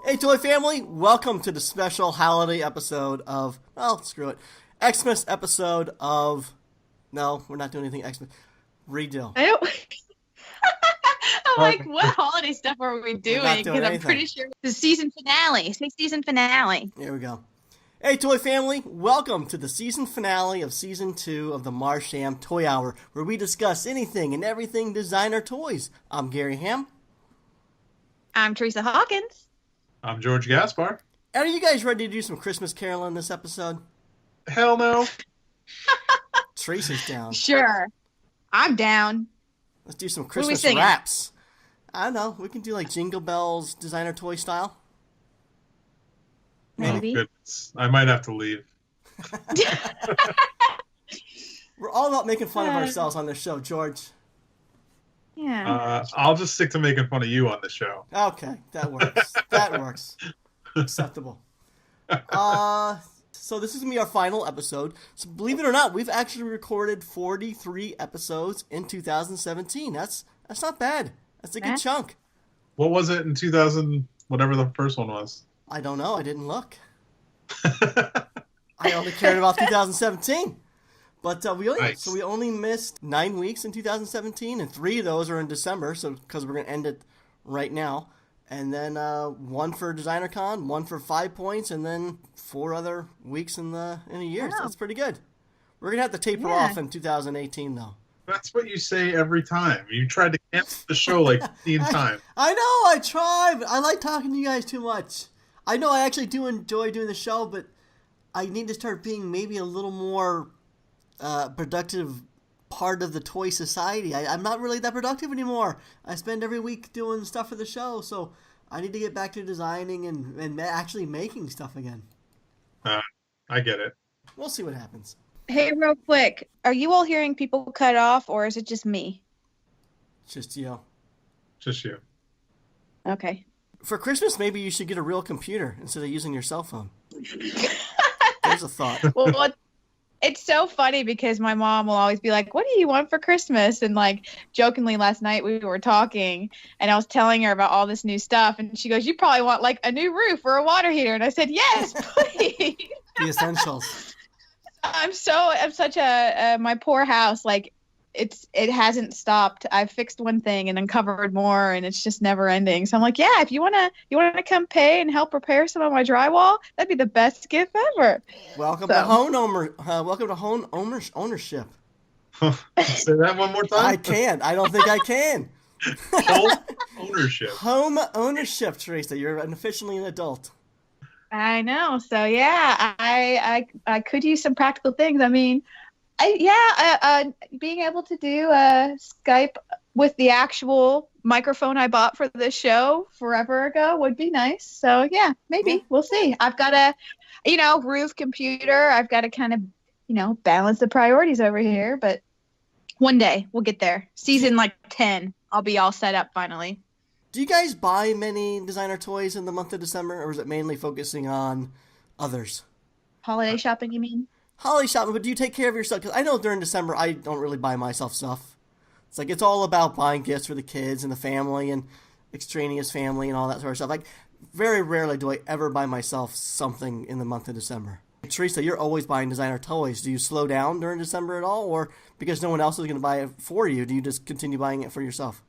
Hey, Toy Family, welcome to the special holiday episode of, well, screw it, Xmas episode of, no, we're not doing anything Xmas, redo. I don't. I'm like, Okay. what holiday stuff are we doing? doing Because I'm anything. pretty sure the season finale. Say season finale. Here we go. Hey, Toy Family, welcome to the season finale of Season 2 of the Marsham Toy Hour, where we discuss anything and everything designer toys. I'm Gary Ham. I'm Theresa Hawkins. I'm George Gaspar. Are you guys ready to do some Christmas caroling this episode? Hell no. Teresa's down. Sure. I'm down. Let's do some are we Christmas singing? raps. I don't know. We can do like Jingle Bells designer toy style. Maybe. Oh, goodness. I might have to leave. We're all about making fun of ourselves on this show, George. Yeah. I'll just stick to making fun of you on the show. Okay, that works. That works. Acceptable. So this is going to be our final episode. So believe it or not, we've actually recorded 43 episodes in 2017. That's not bad. That's a good chunk. What was it in 2000, whatever the first one was? I don't know. I didn't look. I only cared about 2017. But Nice. we only missed 9 weeks in 2017, and 3 of those are in December. So because we're going to end it right now, and then 1 for DesignerCon, 1 for 5 points, and then 4 other weeks in a year. So Wow. that's pretty good. We're gonna have to taper off in 2018, though. That's what you say every time. You tried to cancel the show like 15 times. I know, I try, but I like talking to you guys too much. I know I actually do enjoy doing the show, but I need to start being maybe a little more productive part of the toy society. I'm not really that productive anymore. I spend every week doing stuff for the show, so I need to get back to designing and actually making stuff again. I get it. We'll see what happens. Hey, real quick. Are you all hearing people cut off, or is it just me? Just, Just you. Okay. for Christmas, maybe you should get a real computer instead of using your cell phone. There's a thought. Well, it's so funny because my mom will always be like, what do you want for Christmas? And like jokingly last night we were talking and I was telling her about all this new stuff. And she goes, you probably want like a new roof or a water heater. And I said, yes, please. The essentials. I'm such my poor house. Like it hasn't stopped. I've fixed one thing and uncovered more and it's just never ending. So I'm like, yeah, if you want to come pay and help repair some of my drywall, that'd be the best gift ever. Welcome to home ownership. Say that one more time. I can't. I don't think I can. Home ownership. Home ownership, Theresa. You're officially an adult. I know. So yeah, I could use some practical things. I mean, being able to do Skype with the actual microphone I bought for this show forever ago would be nice. So yeah, maybe we'll see. I've got a, roof computer. I've got to kind of, balance the priorities over here. But one day we'll get there. Season like 10, I'll be all set up finally. Do you guys buy many designer toys in the month of December, or is it mainly focusing on others? Holiday shopping, you mean? Holiday shopping, but do you take care of yourself? Because I know during December I don't really buy myself stuff. It's like it's all about buying gifts for the kids and the family and extraneous family and all that sort of stuff. Like very rarely do I ever buy myself something in the month of December. Theresa, you're always buying designer toys. Do you slow down during December at all, or because no one else is going to buy it for you, do you just continue buying it for yourself?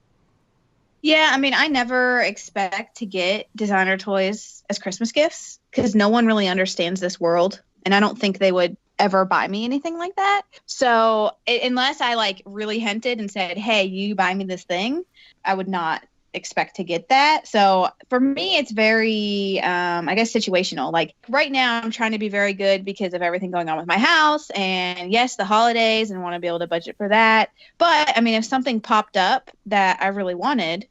Yeah, I mean, I never expect to get designer toys as Christmas gifts because no one really understands this world, and I don't think they would ever buy me anything like that. So unless I like really hinted and said, hey, you buy me this thing, I would not expect to get that. So for me, it's very, I guess, situational. Like right now, I'm trying to be very good because of everything going on with my house and yes, the holidays and want to be able to budget for that. But I mean, if something popped up that I really wanted,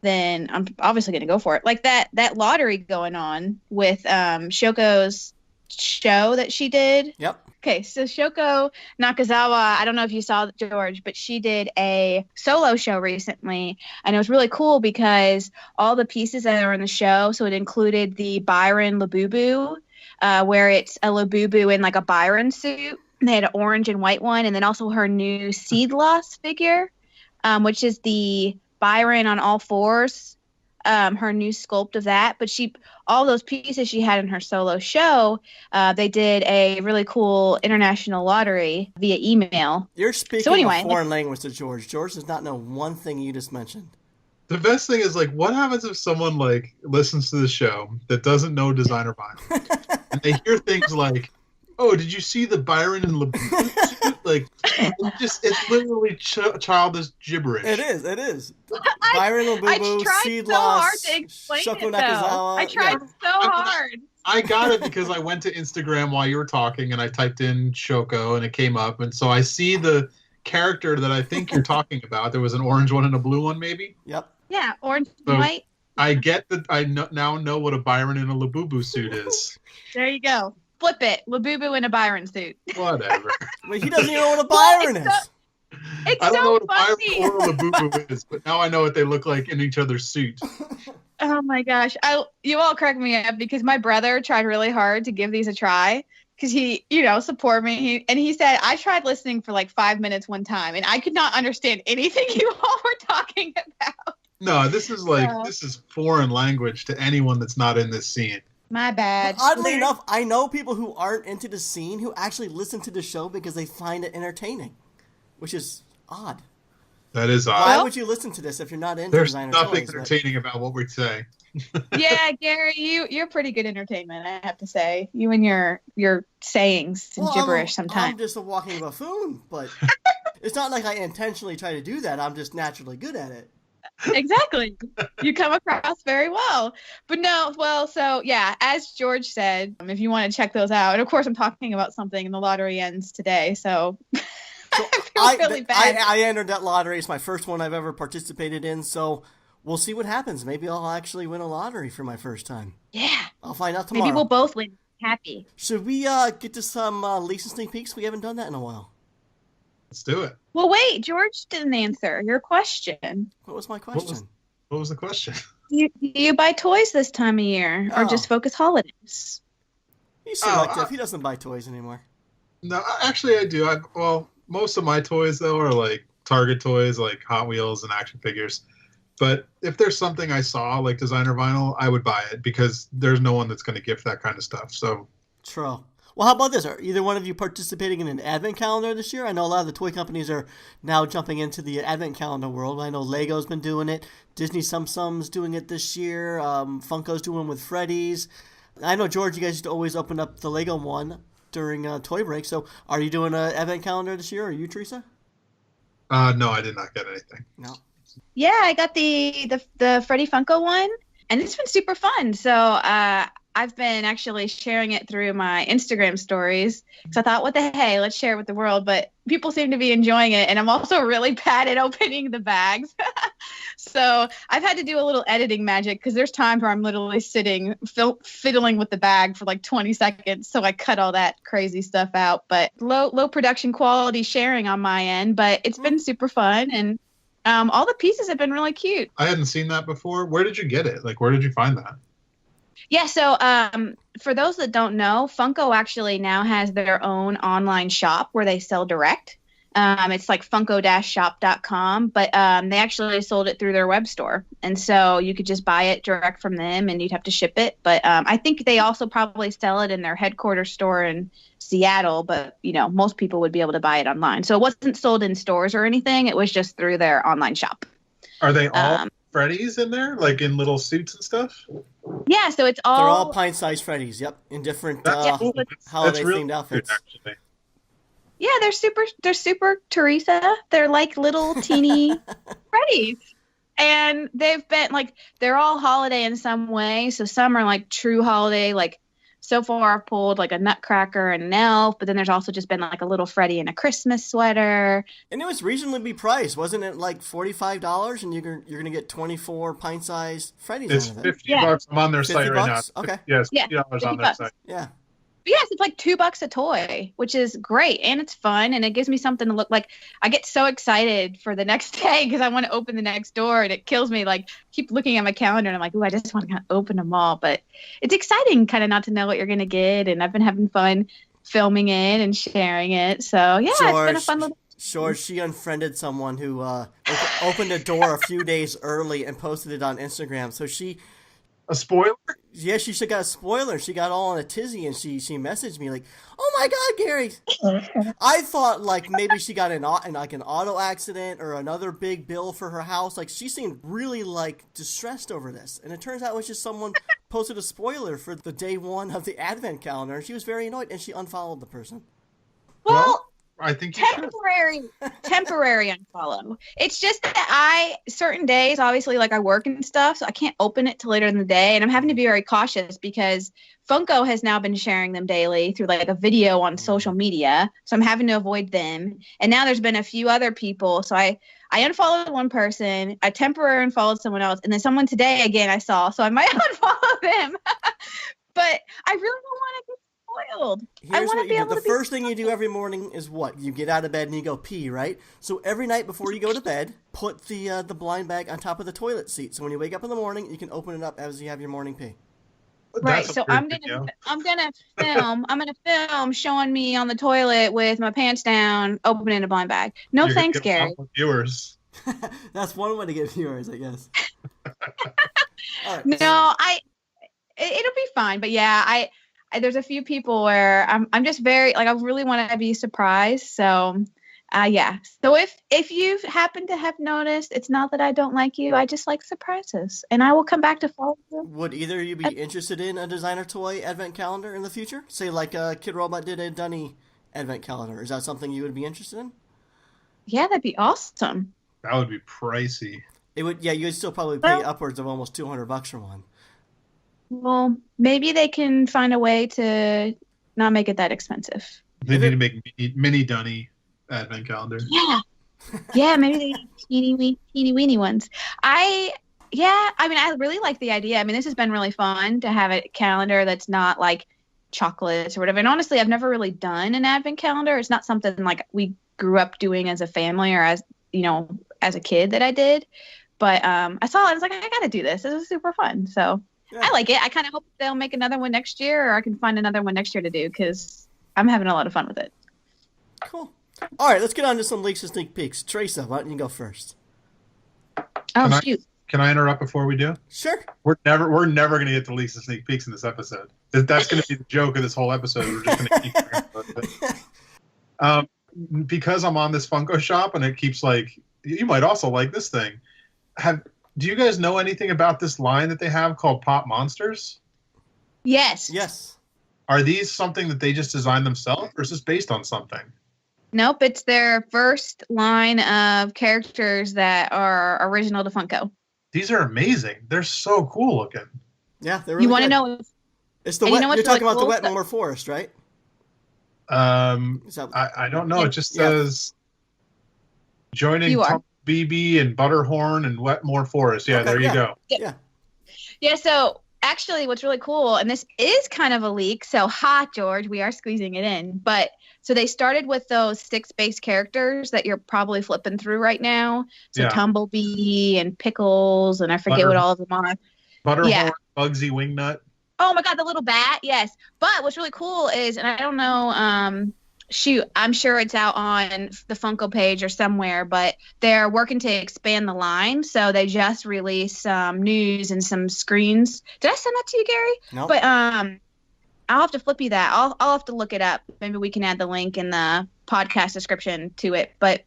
then I'm obviously going to go for it. Like that lottery going on with Shoko's show that she did. Yep. Okay, so Shoko Nakazawa, I don't know if you saw George, but she did a solo show recently, and it was really cool because all the pieces that are in the show, so it included the Byron Labubu, where it's a Labubu in like a Byron suit. And they had an orange and white one, and then also her new Seed Loss figure, which is the Byron on all fours her new sculpt of that. But all those pieces she had in her solo show, they did a really cool international lottery via email. You're speaking So anyway, a foreign language to George. George does not know one thing you just mentioned. The best thing is, like, what happens if someone, like, listens to the show that doesn't know designer vinyl? And they hear things like, oh, did you see the Byron and LeBouf suit? Like, it's literally childish gibberish. It is. Byron I LeBouf, tried Seed so Loss, hard to explain Shoko it, though. Nakazawa. I tried so hard. I got it because I went to Instagram while you were talking, and I typed in Shoko, and it came up. And so I see the character that I think you're talking about. There was an orange one and a blue one, maybe? Yep. Yeah, orange So- and white. I get that. Now know what a Byron and a Labubu suit is. There you go. Flip it. Labubu in a Byron suit. Whatever. Wait, he doesn't even know what a Byron it's is. It's I don't know so what a funny. Byron or a Labubu is, but now I know what they look like in each other's suit. Oh my gosh. You all crack me up because my brother tried really hard to give these a try because he, support me. He said, I tried listening for like 5 minutes one time and I could not understand anything you all were talking about. No, this is this is foreign language to anyone that's not in this scene. My bad. Oddly enough, I know people who aren't into the scene who actually listen to the show because they find it entertaining, which is odd. That is odd. Why would you listen to this if you're not into There's designer nothing toys? entertaining about what we say. Yeah, Gary, you're pretty good entertainment, I have to say. You and your sayings and gibberish sometimes. I'm just a walking buffoon, but it's not like I intentionally try to do that. I'm just naturally good at it. Exactly. You come across very well. But no, well, so yeah, as George said, if you want to check those out, and of course I'm talking about something and the lottery ends today, so I feel really bad. I entered that lottery. It's my first one I've ever participated in, so we'll see what happens. Maybe I'll actually win a lottery for my first time. Yeah. I'll find out tomorrow. Maybe we'll both win. Happy. Should we get to some leaks and sneak peeks? We haven't done that in a while. Let's do it. Well, wait, George didn't answer your question. What was my question? What was the question? Do you buy toys this time of year or just focus holidays? He's selective. He doesn't buy toys anymore. No, actually I do. Most of my toys, though, are like Target toys, like Hot Wheels and action figures. But if there's something I saw, like designer vinyl, I would buy it because there's no one that's going to gift that kind of stuff. So True. Well, how about this? Are either one of you participating in an advent calendar this year? I know a lot of the toy companies are now jumping into the advent calendar world. I know Lego's been doing it. Disney Sum's doing it this year. Funko's doing with Freddy's. I know, George, you guys used to always open up the Lego one during toy break. So are you doing an advent calendar this year? Or are you, Theresa? no, I did not get anything. No. Yeah, I got the Freddy Funko one, and it's been super fun. So I've been actually sharing it through my Instagram stories because I thought, what the hey, let's share it with the world. But people seem to be enjoying it, and I'm also really bad at opening the bags. So I've had to do a little editing magic because there's times where I'm literally sitting fiddling with the bag for like 20 seconds. So I cut all that crazy stuff out. But low production quality sharing on my end, but it's been super fun, and all the pieces have been really cute. I hadn't seen that before. Where did you get it? Like, where did you find that? Yeah, so for those that don't know, Funko actually now has their own online shop where they sell direct. It's like funko-shop.com, but they actually sold it through their web store. And so you could just buy it direct from them and you'd have to ship it. But I think they also probably sell it in their headquarters store in Seattle, but most people would be able to buy it online. So it wasn't sold in stores or anything. It was just through their online shop. Are they all Freddy's in there, like in little suits and stuff? Yeah, so it's all... They're all pint-sized Freddy's, yep, in different holiday-themed outfits. Actually. Yeah, they're super Theresa. They're like little teeny Freddies. And they've been like, they're all holiday in some way. So some are like true holiday, like so far I've pulled like a Nutcracker and an elf, but then there's also just been like a little Freddy in a Christmas sweater. And it was reasonably priced, wasn't it? Like $45, and you're gonna get 24 pint-sized Freddy's. It's out of it. $50. I'm on their site right $50? now. Okay. Yes, Yeah, $50 on their site. Yeah. But yes, it's like $2 a toy, which is great. And it's fun. And it gives me something to look like. I get so excited for the next day because I want to open the next door, and it kills me. Like, keep looking at my calendar and I'm like, ooh, I just want to open them all. But it's exciting kind of not to know what you're going to get. And I've been having fun filming it and sharing it. So yeah, George, it's been a fun little Sure, she unfriended someone who opened a door a few days early and posted it on Instagram. So A spoiler? yeah, she should got a spoiler. She got all in a tizzy and she messaged me like, "Oh my God, Gary!" I thought like maybe she got in like an auto accident or another big bill for her house. Like she seemed really like distressed over this, and it turns out it was just someone posted a spoiler for the day one of the advent calendar. And she was very annoyed and she unfollowed the person. Well, I think you should. temporary unfollow. It's just that certain days, obviously, like I work and stuff, so I can't open it till later in the day, and I'm having to be very cautious because Funko has now been sharing them daily through like a video on social media, so I'm having to avoid them. And now there's been a few other people, so I unfollowed one person, I temporarily unfollowed someone else, and then someone today again I saw, so I might unfollow them. But I really don't want to get spoiled. Here's what you do. The first thing you do every morning is what? You get out of bed and you go pee, right? So every night before you go to bed, put the blind bag on top of the toilet seat. So when you wake up in the morning, you can open it up as you have your morning pee. Right. So I'm gonna film showing me on the toilet with my pants down, opening a blind bag. No, You're thanks, Gary. Viewers. That's one way to get viewers, I guess. All right. No, it'll be fine. But yeah, I there's a few people where I'm just very like I really want to be surprised. So yeah. So if you happen to have noticed, it's not that I don't like you. I just like surprises, and I will come back to follow you. Would either of you be interested in a designer toy advent calendar in the future? Say like Kid Robot did a Dunny advent calendar. Is that something you would be interested in? Yeah, that'd be awesome. That would be pricey. It would. Yeah, you'd still probably pay upwards of almost $200 for one. Well, maybe they can find a way to not make it that expensive. They need to make mini Dunny advent calendar. Yeah. Yeah, maybe they need teeny weeny ones. I mean, I really like the idea. I mean, this has been really fun to have a calendar that's not like chocolates or whatever. And honestly, I've never really done an advent calendar. It's not something like we grew up doing as a family or as, as a kid that I did. But I saw it. I was like, I got to do this. This is super fun. So yeah. I like it. I kind of hope they'll make another one next year, or I can find another one next year to do because I'm having a lot of fun with it. Cool. All right, let's get on to some leaks and sneak peeks. Theresa, why don't you go first? Shoot. Can I interrupt before we do? Sure. We're never going to get to leaks and sneak peeks in this episode. That's going to be the joke of this whole episode. We're just going to keep talking about it. Because I'm on this Funko shop and it keeps like, you might also like this thing. Do you guys know anything about this line that they have called Pop Monsters? Yes. Yes. Are these something that they just designed themselves, or is this based on something? Nope, it's their first line of characters that are original to Funko. These are amazing. They're so cool looking. Yeah, they're really You want to good. know? It's the wet. You're talking really about cool? the Wetmore Forest, right? I don't know. It just says joining Tom BB and Butterhorn and Wetmore Forest. Yeah, okay, there you go. Yeah. So actually, what's really cool, and this is kind of a leak. So George, we are squeezing it in. But so they started with those 6 base characters that you're probably flipping through right now. So Tumblebee and Pickles, and I forget what all of them are. Butterhorn, Bugsy Wingnut. Oh my God, the little bat. Yes. But what's really cool is, and I don't know, I'm sure it's out on the Funko page or somewhere, but they're working to expand the line. So they just released some news and some screens. Did I send that to you, Gary? No. But I'll have to flip you that. I'll have to look it up. Maybe we can add the link in the podcast description to it. But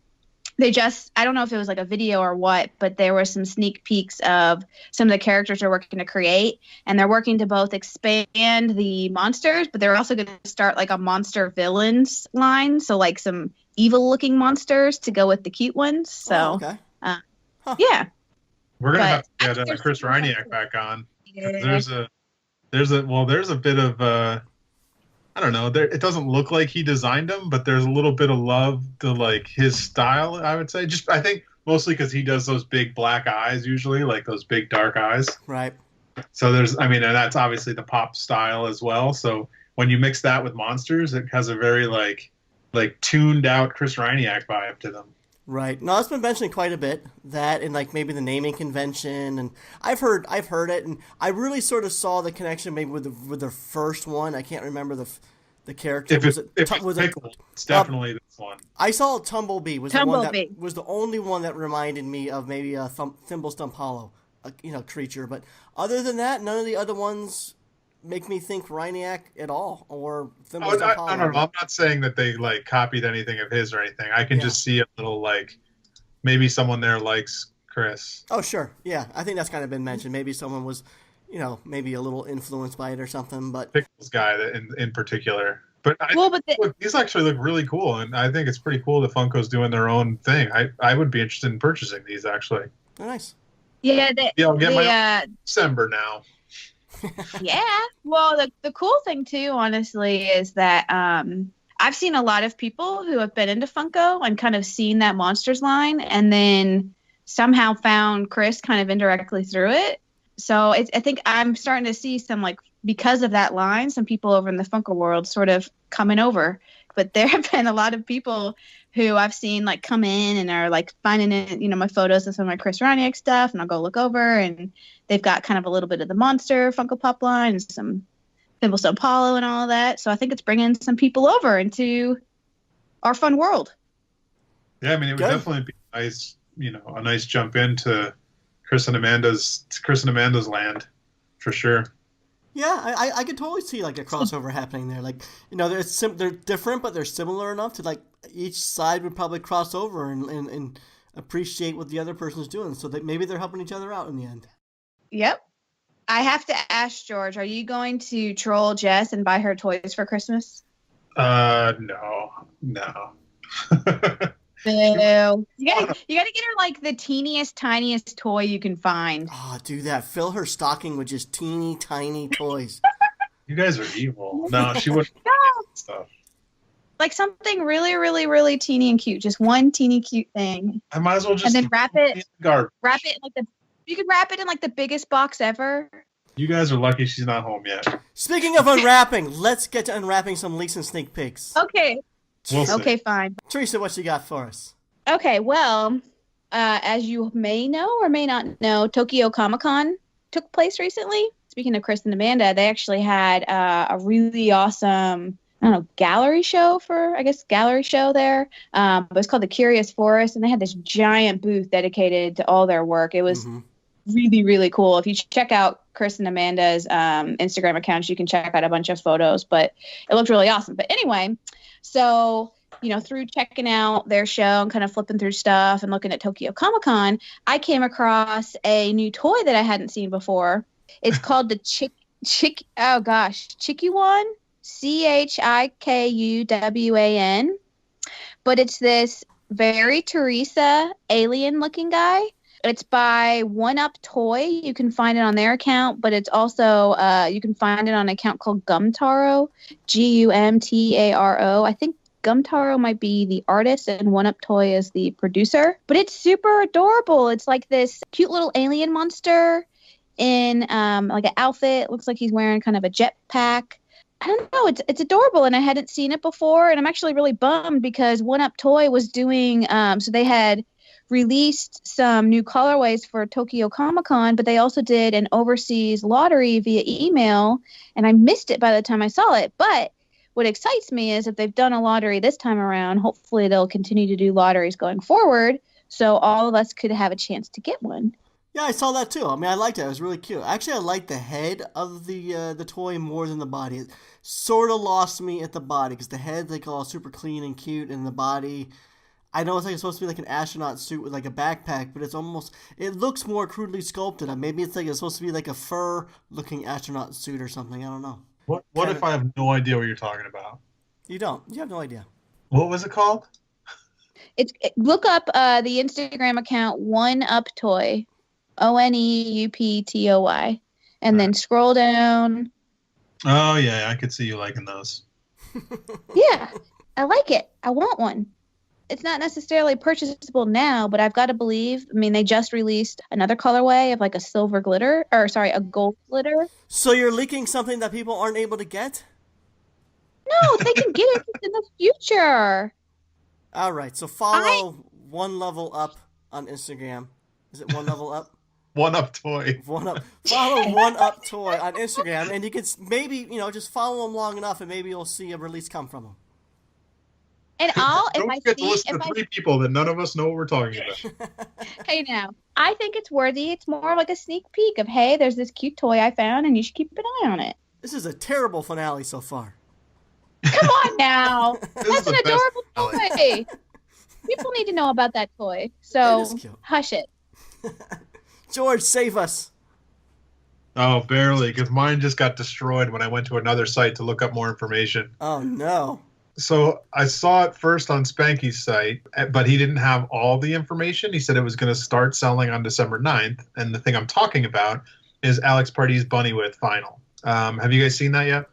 I don't know if it was like a video or what, but there were some sneak peeks of some of the characters they're working to create. And they're working to both expand the monsters, but they're also going to start like a monster villains line. So like some evil looking monsters to go with the cute ones. So, okay. Yeah. We're going to have to get Chris Reiniak back on. Yeah. There's a bit of, I don't know. It doesn't look like he designed them, but there's a little bit of love to like his style. I would say, I think mostly because he does those big black eyes usually, like those big dark eyes. Right. So and that's obviously the pop style as well. So when you mix that with monsters, it has a very like tuned out Chris Reiniak vibe to them. Right. No, it's been mentioned quite a bit, that and like maybe the naming convention, and I've heard it, and I really sort of saw the connection maybe with the first one. I can't remember The character If it's pickled, it's definitely this one. I saw Tumblebee was the one that was the only one that reminded me of maybe a Thimblestump Hollow, creature. But other than that, none of the other ones make me think Rhiniac at all or Thimblestump Hollow. No. I'm not saying that they like copied anything of his or anything. I can just see a little like maybe someone there likes Chris. Oh sure, yeah. I think that's kind of been mentioned. Maybe someone was, maybe a little influenced by it or something. But Pickles guy in particular. But these actually look really cool, and I think it's pretty cool that Funko's doing their own thing. I would be interested in purchasing these actually. Oh, nice. Yeah, I'll get my December now. Yeah. Well, the cool thing too, honestly, is that I've seen a lot of people who have been into Funko and kind of seen that Monsters line, and then somehow found Chris kind of indirectly through it. So I think I'm starting to see some, like, because of that line, some people over in the Funko world sort of coming over. But there have been a lot of people who I've seen like come in and are like finding it, my photos of some of my Chris Roniak stuff, and I'll go look over, and they've got kind of a little bit of the Monster Funko Pop line and some Thimblestump Hollow and all of that. So I think it's bringing some people over into our fun world. Yeah, I mean, it would definitely be nice, a nice jump into Chris and Amanda's land, for sure. Yeah, I could totally see like a crossover happening there. Like, they're different, but they're similar enough to like each side would probably cross over and appreciate what the other person's doing, so that maybe they're helping each other out in the end. Yep. I have to ask George, are you going to troll Jess and buy her toys for Christmas? No. No. You gotta get her like the teeniest, tiniest toy you can find. Oh, do that. Fill her stocking with just teeny, tiny toys. You guys are evil. No, she wouldn't. Stuff. Like something really, really, really teeny and cute. Just one teeny cute thing. I might as well just and then wrap it. Garbage. Wrap it like you could wrap it in like the biggest box ever. You guys are lucky she's not home yet. Speaking of unwrapping, let's get to unwrapping some leaks and sneak peeks. Okay. We'll see. Okay, fine. Theresa, what you got for us? Okay, well, as you may know or may not know, Tokyo Comic-Con took place recently. Speaking of Chris and Amanda, they actually had a really awesome, gallery show there. But it's called the Curious Forest, and they had this giant booth dedicated to all their work. It was really, really cool. If you check out Chris and Amanda's Instagram accounts, you can check out a bunch of photos, but it looked really awesome. But anyway, so, through checking out their show and kind of flipping through stuff and looking at Tokyo Comic-Con, I came across a new toy that I hadn't seen before. It's called the Chikuwan, Chikuwan. But it's this very Theresa alien-looking guy. It's by One Up Toy. You can find it on their account, but it's also you can find it on an account called Gumtaro, Gumtaro. I think Gumtaro might be the artist and One Up Toy is the producer. But it's super adorable. It's like this cute little alien monster in like an outfit. It looks like he's wearing kind of a jetpack. I don't know. It's adorable, and I hadn't seen it before, and I'm actually really bummed because One Up Toy was doing so they had released some new colorways for Tokyo Comic-Con, but they also did an overseas lottery via email, and I missed it by the time I saw it. But what excites me is if they've done a lottery this time around, hopefully they'll continue to do lotteries going forward, so all of us could have a chance to get one. Yeah, I saw that too. I mean, I liked it. It was really cute. Actually, I liked the head of the toy more than the body. It sort of lost me at the body because the head's like all super clean and cute, and the body, I know it's like supposed to be like an astronaut suit with like a backpack, but it looks more crudely sculpted. Maybe it's supposed to be like a fur-looking astronaut suit or something. I don't know. What if I have no idea what you're talking about? You don't. You have no idea. What was it called? Look up the Instagram account One Up Toy, ONEUPTOY, and then scroll down. Oh yeah, I could see you liking those. Yeah, I like it. I want one. It's not necessarily purchasable now, but I've got to believe. I mean, they just released another colorway of like a gold glitter. So you're leaking something that people aren't able to get? No, they can get it in the future. All right, so follow One Level Up on Instagram. Is it One Level Up? One Up Toy. Follow One Up Toy on Instagram, and you can maybe just follow them long enough, and maybe you'll see a release come from them. And Don't forget to listen to three people that none of us know what we're talking about. Hey, now, I think it's worthy. It's more like a sneak peek of, hey, there's this cute toy I found, and you should keep an eye on it. This is a terrible finale so far. Come on now. That's an adorable toy. People need to know about that toy. So hush it. George, save us. Oh, barely, because mine just got destroyed when I went to another site to look up more information. Oh, no. So I saw it first on Spanky's site, but he didn't have all the information. He said it was going to start selling on December 9th. And the thing I'm talking about is Alex Party's Bunny With Final. Have you guys seen that yet?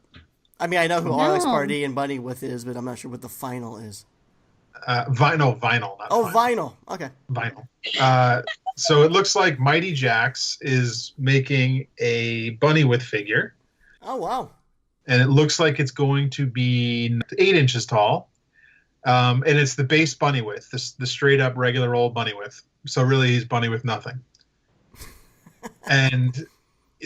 I mean, I know who Alex Party and Bunny With is, but I'm not sure what the final is. Vinyl. Vinyl. Okay. Vinyl. So it looks like Mighty Jax is making a Bunny With figure. Oh, wow. And it looks like it's going to be 8 inches tall. And it's the base Bunny With, the straight up regular old Bunny With. So really he's Bunny With nothing. And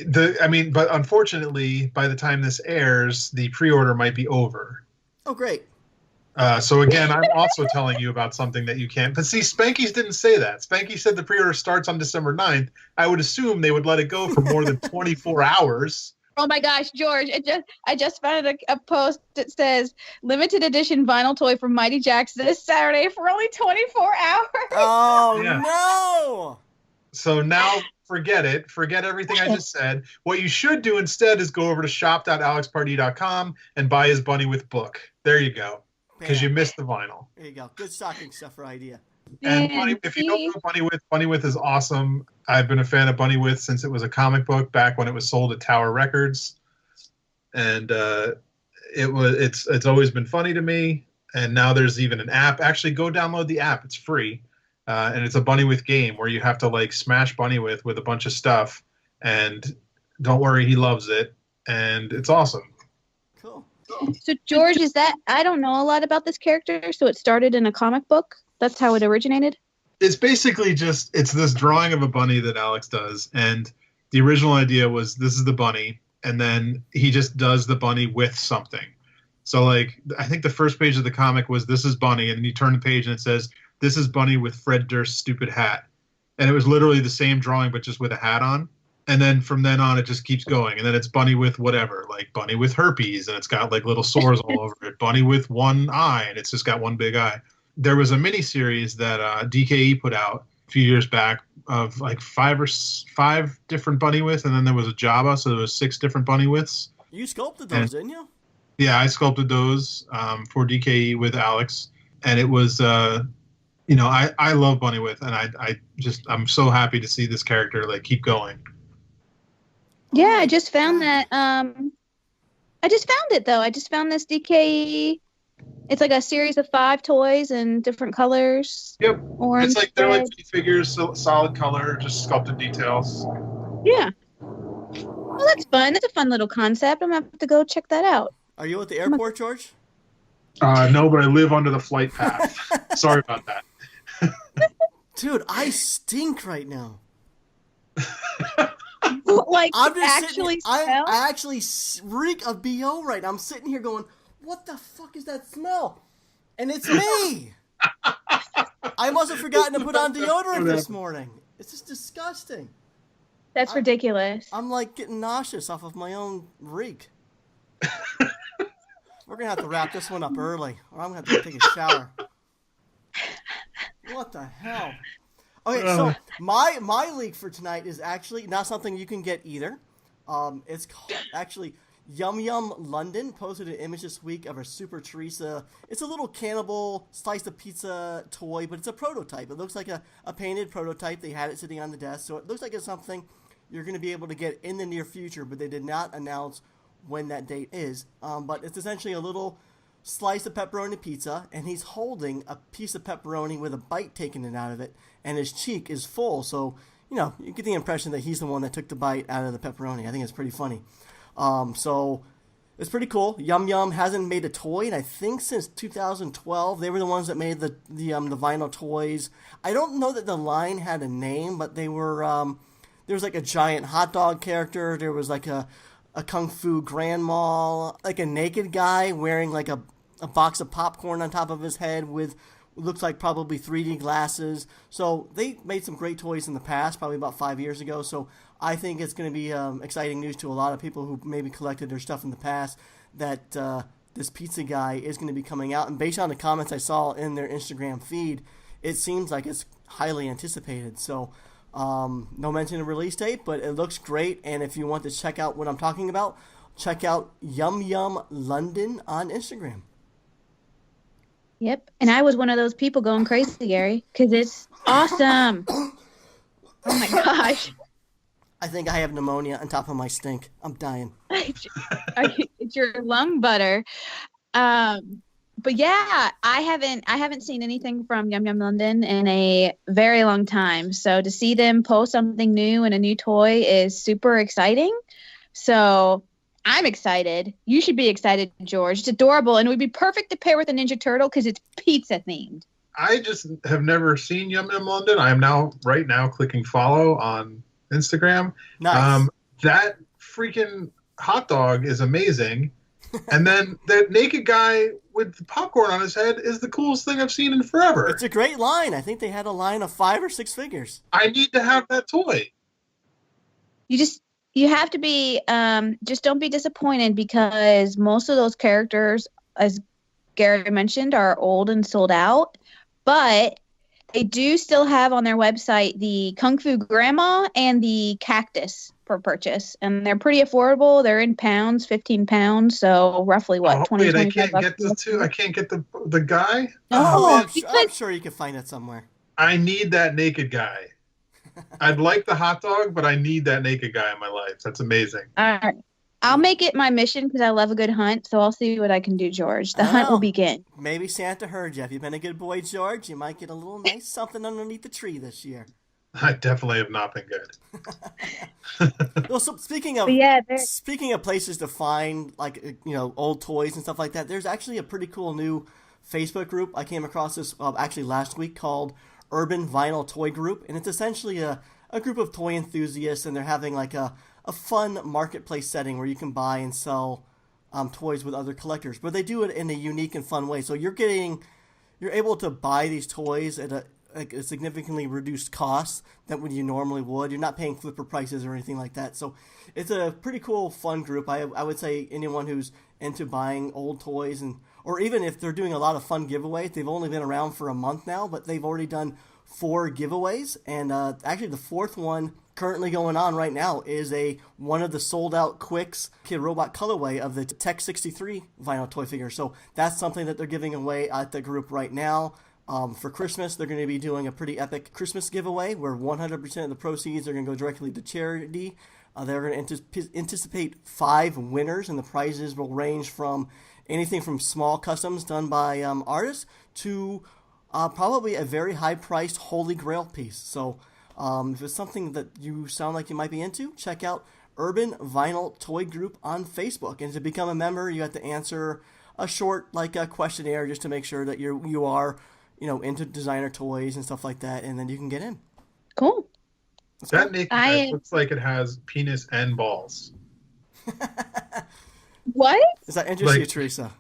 but unfortunately, by the time this airs, the pre-order might be over. Oh, great. So again, I'm also telling you about something that you can't. But see, Spanky's didn't say that. Spanky said the pre-order starts on December 9th. I would assume they would let it go for more than 24 hours. Oh my gosh, George! I just found a post that says limited edition vinyl toy from Mighty Jax this Saturday for only 24 hours. Oh no! So now forget it. Forget everything I just said. What you should do instead is go over to shop.alexparty.com and buy his Bunny With book. There you go. Because you missed the vinyl. There you go. Good stocking stuffer idea. And if you don't know Bunny With is awesome. I've been a fan of Bunny With since it was a comic book back when it was sold at Tower Records, and it's always been funny to me. And now there's even an app. Actually, go download the app. It's free, and it's a Bunny With game where you have to like smash Bunny With a bunch of stuff. And don't worry, he loves it, and it's awesome. Cool. So George, is that I don't know a lot about this character. So it started in a comic book. That's how it originated? It's basically it's this drawing of a bunny that Alex does. And the original idea was this is the bunny. And then he just does the bunny with something. So, like, I think the first page of the comic was this is Bunny. And then you turn the page and it says this is Bunny with Fred Durst's stupid hat. And it was literally the same drawing, but just with a hat on. And then from then on, it just keeps going. And then it's Bunny with whatever, like Bunny with herpes. And it's got, like, little sores all over it. Bunny with one eye. And it's just got one big eye. There was a mini-series that DKE put out a few years back of like five different Bunny With, and then there was a Jabba, so there was 6 different Bunny Withs. You sculpted those, didn't you? Yeah, I sculpted those for DKE with Alex, and it was, I love Bunny With, and I'm so happy to see this character like keep going. Yeah, I just found that. I just found it though. I just found this DKE. It's like a series of 5 toys in different colors. Yep. Orange, it's like they're like figures, solid color, just sculpted details. Yeah. Well, that's fun. That's a fun little concept. I'm gonna have to go check that out. Are you at the airport, George? No, but I live under the flight path. Sorry about that. Dude, I stink right now. Like, I'm just actually I actually reek of BO right now. I'm sitting here going, what the fuck is that smell? And it's me. I must have forgotten to put on deodorant this morning. It's just disgusting. That's ridiculous. I'm like getting nauseous off of my own reek. We're going to have to wrap this one up early, or I'm going to have to take a shower. What the hell? Okay, so my leak for tonight is actually not something you can get either. It's called, actually, Yum Yum London posted an image this week of a Super Theresa. It's a little cannibal slice of pizza toy, but it's a prototype. It looks like a painted prototype. They had it sitting on the desk, so it looks like it's something you're going to be able to get in the near future, but they did not announce when that date is. But it's essentially a little slice of pepperoni pizza, and he's holding a piece of pepperoni with a bite taken out of it, and his cheek is full, so, you get the impression that he's the one that took the bite out of the pepperoni. I think it's pretty funny. So it's pretty cool. Yum Yum hasn't made a toy, and I think since 2012. They were the ones that made the vinyl toys. I don't know that the line had a name, but they were there was like a giant hot dog character. There was like a kung fu grandma, like a naked guy wearing like a box of popcorn on top of his head with looks like probably 3D glasses. So they made some great toys in the past, probably about 5 years ago. So I think it's going to be exciting news to a lot of people who maybe collected their stuff in the past that this pizza guy is going to be coming out. And based on the comments I saw in their Instagram feed, it seems like it's highly anticipated. So no mention of release date, but it looks great. And if you want to check out what I'm talking about, check out Yum Yum London on Instagram. Yep. And I was one of those people going crazy, Gary, because it's awesome. Oh my gosh. I think I have pneumonia on top of my stink. I'm dying. It's your lung butter. But yeah, I haven't seen anything from Yum Yum London in a very long time. So to see them post something new and a new toy is super exciting. So I'm excited. You should be excited, George. It's adorable, and it would be perfect to pair with a Ninja Turtle because it's pizza themed. I just have never seen Yum Yum London. I am right now clicking follow on Instagram. Nice. That freaking hot dog is amazing. And then that naked guy with the popcorn on his head is the coolest thing I've seen in forever. It's a great line. I think they had a line of 5 or 6 figures. I need to have that toy. You have to be, just don't be disappointed because most of those characters, as Gary mentioned, are old and sold out. But they do still have on their website the Kung Fu Grandma and the Cactus for purchase. And they're pretty affordable. They're in pounds, 15 pounds. So roughly what, 20, wait, 25 I can't bucks? get the two. I can't get the guy? No, I'm sure you can find it somewhere. I need that naked guy. I'd like the hot dog, but I need that naked guy in my life. That's amazing. All right. I'll make it my mission because I love a good hunt. So I'll see what I can do, George. The hunt will begin. Maybe Santa heard you. If you've been a good boy, George, you might get a little nice something underneath the tree this year. I definitely have not been good. Well, so speaking of places to find old toys and stuff like that, there's actually a pretty cool new Facebook group. I came across this actually last week called Urban Vinyl Toy Group, and it's essentially a group of toy enthusiasts, and they're having like a fun marketplace setting where you can buy and sell toys with other collectors, but they do it in a unique and fun way. So you're able to buy these toys at a significantly reduced cost than what you normally would. You're not paying flipper prices or anything like that. So it's a pretty cool, fun group. I would say anyone who's into buying old toys, or even if they're doing a lot of fun giveaways. They've only been around for a month now, but they've already done 4 giveaways, and actually the 4th one currently going on right now is one of the sold out Quicks Kid Robot colorway of the Tech 63 vinyl toy figure. So that's something that they're giving away at the group right now. For Christmas, they're going to be doing a pretty epic Christmas giveaway where 100% of the proceeds are going to go directly to charity. They're going to anticipate 5 winners, and the prizes will range from anything from small customs done by artists to probably a very high-priced Holy Grail piece. So if it's something that you sound like you might be into, check out Urban Vinyl Toy Group on Facebook. And to become a member, you have to answer a short questionnaire just to make sure that you are into designer toys and stuff like that, and then you can get in. Cool. That naked guy looks like it has penis and balls. What? Does that interest you, Theresa?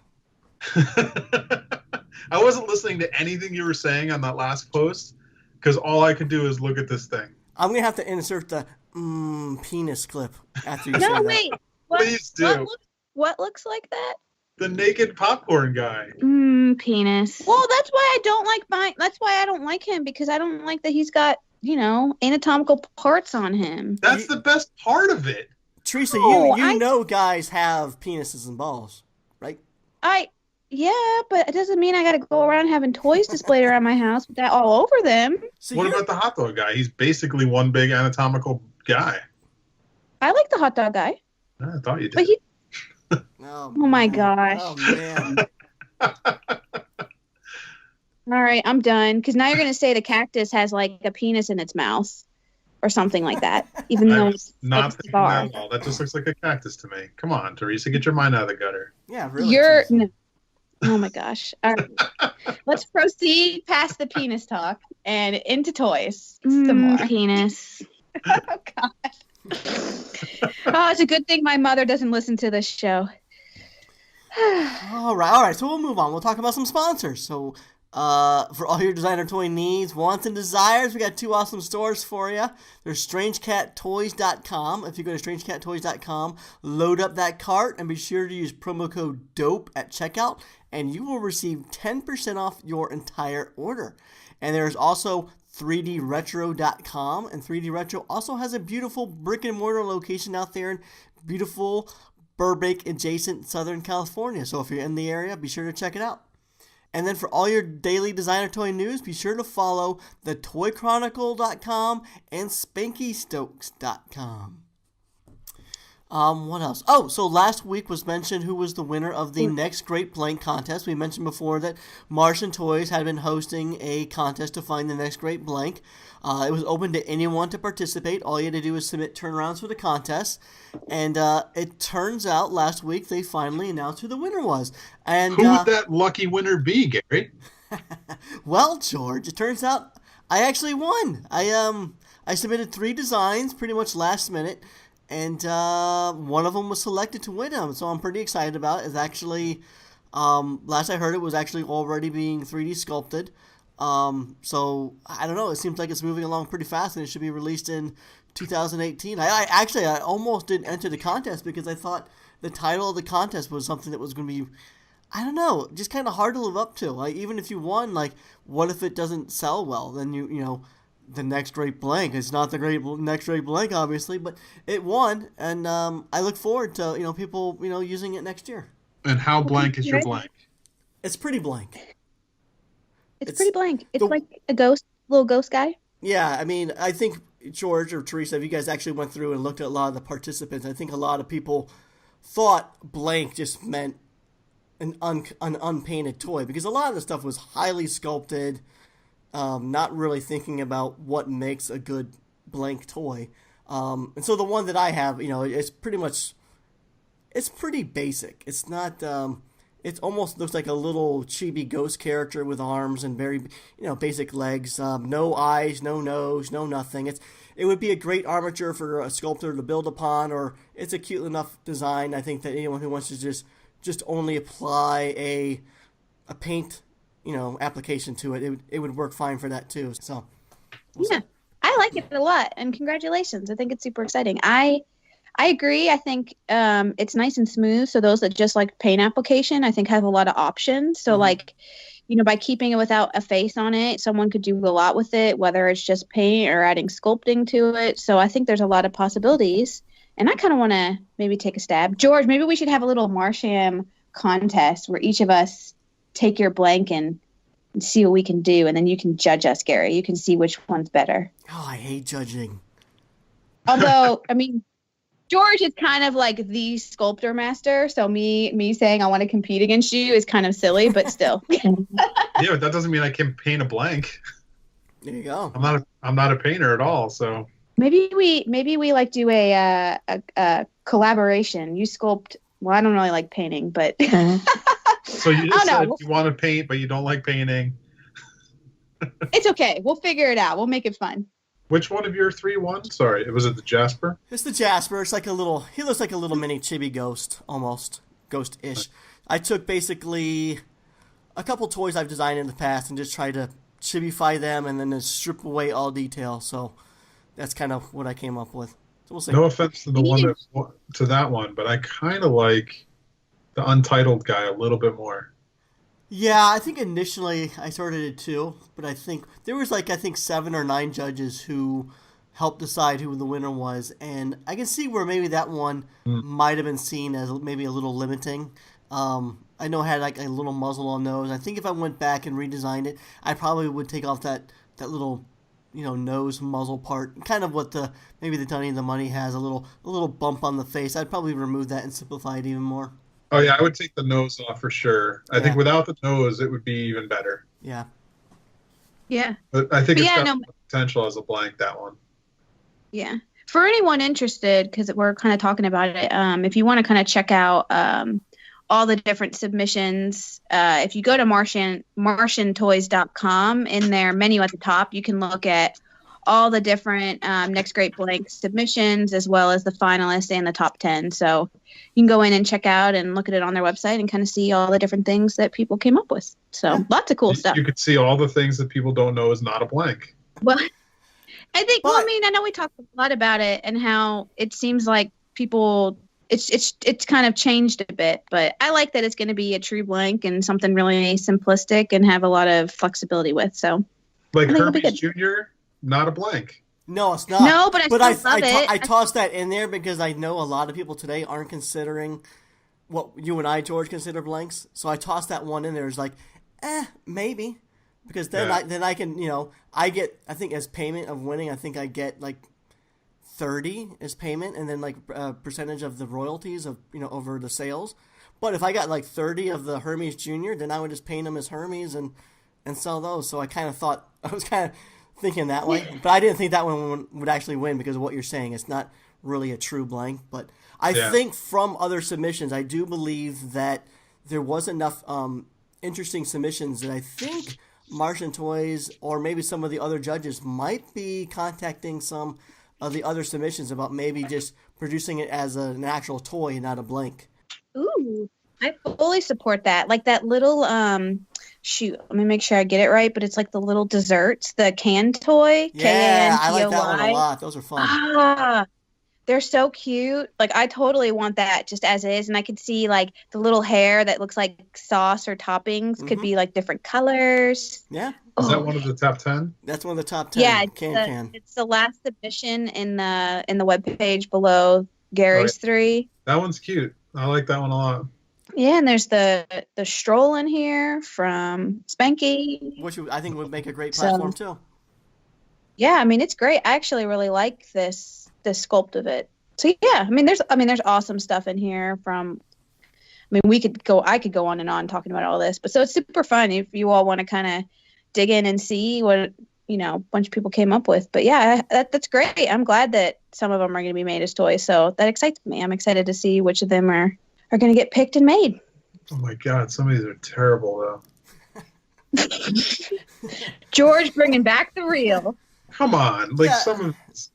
I wasn't listening to anything you were saying on that last post because all I could do is look at this thing. I'm going to have to insert the penis clip after you say No, that. wait. Please do. What looks like that? The naked popcorn guy. Penis. Well, that's why I don't like him, because I don't like that he's got, anatomical parts on him. That's the best part of it. Teresa, you know guys have penises and balls, right? Yeah, but it doesn't mean I got to go around having toys displayed around my house with that all over them. So what about the hot dog guy? He's basically one big anatomical guy. I like the hot dog guy. I thought you did. But Oh my gosh. Oh, man. All right, I'm done. Because now you're going to say the cactus has like a penis in its mouth or something like that, even though it's not thinking that at all. That just looks like a cactus to me. Come on, Theresa, get your mind out of the gutter. Yeah, really. No. Oh my gosh. All right. Let's proceed past the penis talk and into toys. Some more. Penis. Oh, God. Oh, it's a good thing my mother doesn't listen to this show. All right. So we'll move on. We'll talk about some sponsors. So, for all your designer toy needs, wants, and desires, we got two awesome stores for you. There's StrangeCatToys.com. If you go to StrangeCatToys.com, load up that cart and be sure to use promo code DOPE at checkout, and you will receive 10% off your entire order. And there's also 3DRetro.com, and 3D Retro also has a beautiful brick and mortar location out there in beautiful Burbank adjacent Southern California. So if you're in the area, be sure to check it out. And then for all your daily designer toy news, be sure to follow the ToyChronicle.com and SpankyStokes.com. What else? Oh, so last week was mentioned who was the winner of the Next Great Blank contest. We mentioned before that Marsham Toys had been hosting a contest to find the next great blank. It was open to anyone to participate. All you had to do was submit turnarounds for the contest. And it turns out last week they finally announced who the winner was. And who would that lucky winner be, Gary? Well, George, it turns out I actually won. I submitted 3 designs pretty much last minute. And one of them was selected to win them, so I'm pretty excited about it. It's actually, last I heard, it was actually already being 3D sculpted. So I don't know. It seems like it's moving along pretty fast, and it should be released in 2018. I almost didn't enter the contest because I thought the title of the contest was something that was going to be, I don't know, just kind of hard to live up to. Like, even if you won, like, what if it doesn't sell well? Then you know. The next great blank. It's not the next great blank, obviously, but it won, and I look forward to people using it next year. And how blank is your blank? It's pretty blank. It's pretty blank. It's like a little ghost guy. Yeah, I mean, I think George or Theresa, if you guys actually went through and looked at a lot of the participants, I think a lot of people thought blank just meant an unpainted toy, because a lot of the stuff was highly sculpted. Not really thinking about what makes a good blank toy. And so the one that I have, it's pretty basic. It's not, it almost looks like a little chibi ghost character with arms and very, basic legs, no eyes, no nose, no nothing. It would be a great armature for a sculptor to build upon, or it's a cute enough design. I think that anyone who wants to just only apply a paint application to it, it would work fine for that too. So yeah, I like it a lot, and congratulations. I think it's super exciting. I agree. I think it's nice and smooth, so those that just like paint application, I think, have a lot of options. So like, by keeping it without a face on it, someone could do a lot with it, whether it's just paint or adding sculpting to it. So I think there's a lot of possibilities, and I kind of want to maybe take a stab. George, maybe we should have a little Marsham contest where each of us take your blank and see what we can do, and then you can judge us, Gary. You can see which one's better. Oh, I hate judging. Although, I mean, George is kind of like the sculptor master, so me saying I want to compete against you is kind of silly, but still. Yeah, but that doesn't mean I can paint a blank. There you go. I'm not a painter at all, so maybe we like do a collaboration. You sculpt. Well, I don't really like painting, but. So you just said you want to paint, but you don't like painting. It's okay. We'll figure it out. We'll make it fun. Which one of your 3 won? Sorry, was it the Jasper? It's the Jasper. It's like he looks like a little mini chibi ghost, almost ghost-ish. I took basically a couple toys I've designed in the past and just tried to chibify them and then just strip away all detail. So that's kind of what I came up with. So we'll see. No offense to that one, but I kind of like the Untitled guy a little bit more. Yeah, I think initially I sort of did too, but I think there was 7 or 9 judges who helped decide who the winner was, and I can see where maybe that one might have been seen as maybe a little limiting. I know it had like a little muzzle on nose. I think if I went back and redesigned it, I probably would take off that little nose muzzle part, kind of what maybe the Dunny and the Money has, a little bump on the face. I'd probably remove that and simplify it even more. Oh, yeah, I would take the nose off for sure. I think without the nose, it would be even better. Yeah. Yeah. But I think it's got potential as a blank, that one. Yeah. For anyone interested, because we're kind of talking about it, if you want to kind of check out all the different submissions, if you go to MarshamToys.com, in their menu at the top, you can look at all the different Next Great Blank submissions, as well as the finalists and the top 10. So you can go in and check out and look at it on their website and kind of see all the different things that people came up with. So lots of cool stuff. You could see all the things that people don't know is not a blank. Well, I think, I know we talked a lot about it and how it seems like people, it's kind of changed a bit, but I like that it's going to be a true blank and something really simplistic and have a lot of flexibility with. So, like Hermes Jr., not a blank. No, it's not. No, but I love it. I tossed that in there because I know a lot of people today aren't considering what you and I, George, consider blanks. So I tossed that one in there. It's like, maybe. Because then I can, I get, I think as payment of winning, I think I get like 30 as payment and then like a percentage of the royalties of, over the sales. But if I got like 30 of the Hermes Jr., then I would just paint them as Hermes and sell those. So I kind of thought, I was kind of thinking that way. But I didn't think that one would actually win because of what you're saying. It's not really a true blank. But I think from other submissions, I do believe that there was enough interesting submissions that I think Marsham Toys or maybe some of the other judges might be contacting some of the other submissions about maybe just producing it as an actual toy and not a blank. Ooh, I fully support that. Like that little, shoot, let me make sure I get it right, but it's like the little desserts, the can toy. Yeah, I like that one a lot. Those are fun. They're so cute. Like, I totally want that just as is. And I could see, like, the little hair that looks like sauce or toppings could be, like, different colors. Yeah. Is that one of the top 10? That's one of the top 10. Yeah, it's the last submission in the webpage below Gary's 3. That one's cute. I like that one a lot. Yeah, and there's the stroll in here from Spanky. Which I think would make a great platform, too. Yeah, I mean, it's great. I actually really like this sculpt of it. So yeah, I mean there's awesome stuff in here I could go on and on talking about all this, but so it's super fun if you all want to kind of dig in and see what a bunch of people came up with. But yeah, that's great. I'm glad that some of them are going to be made as toys, so that excites me. I'm excited to see which of them are going to get picked and made. Oh my god, some of these are terrible though. George bringing back the real. Come on,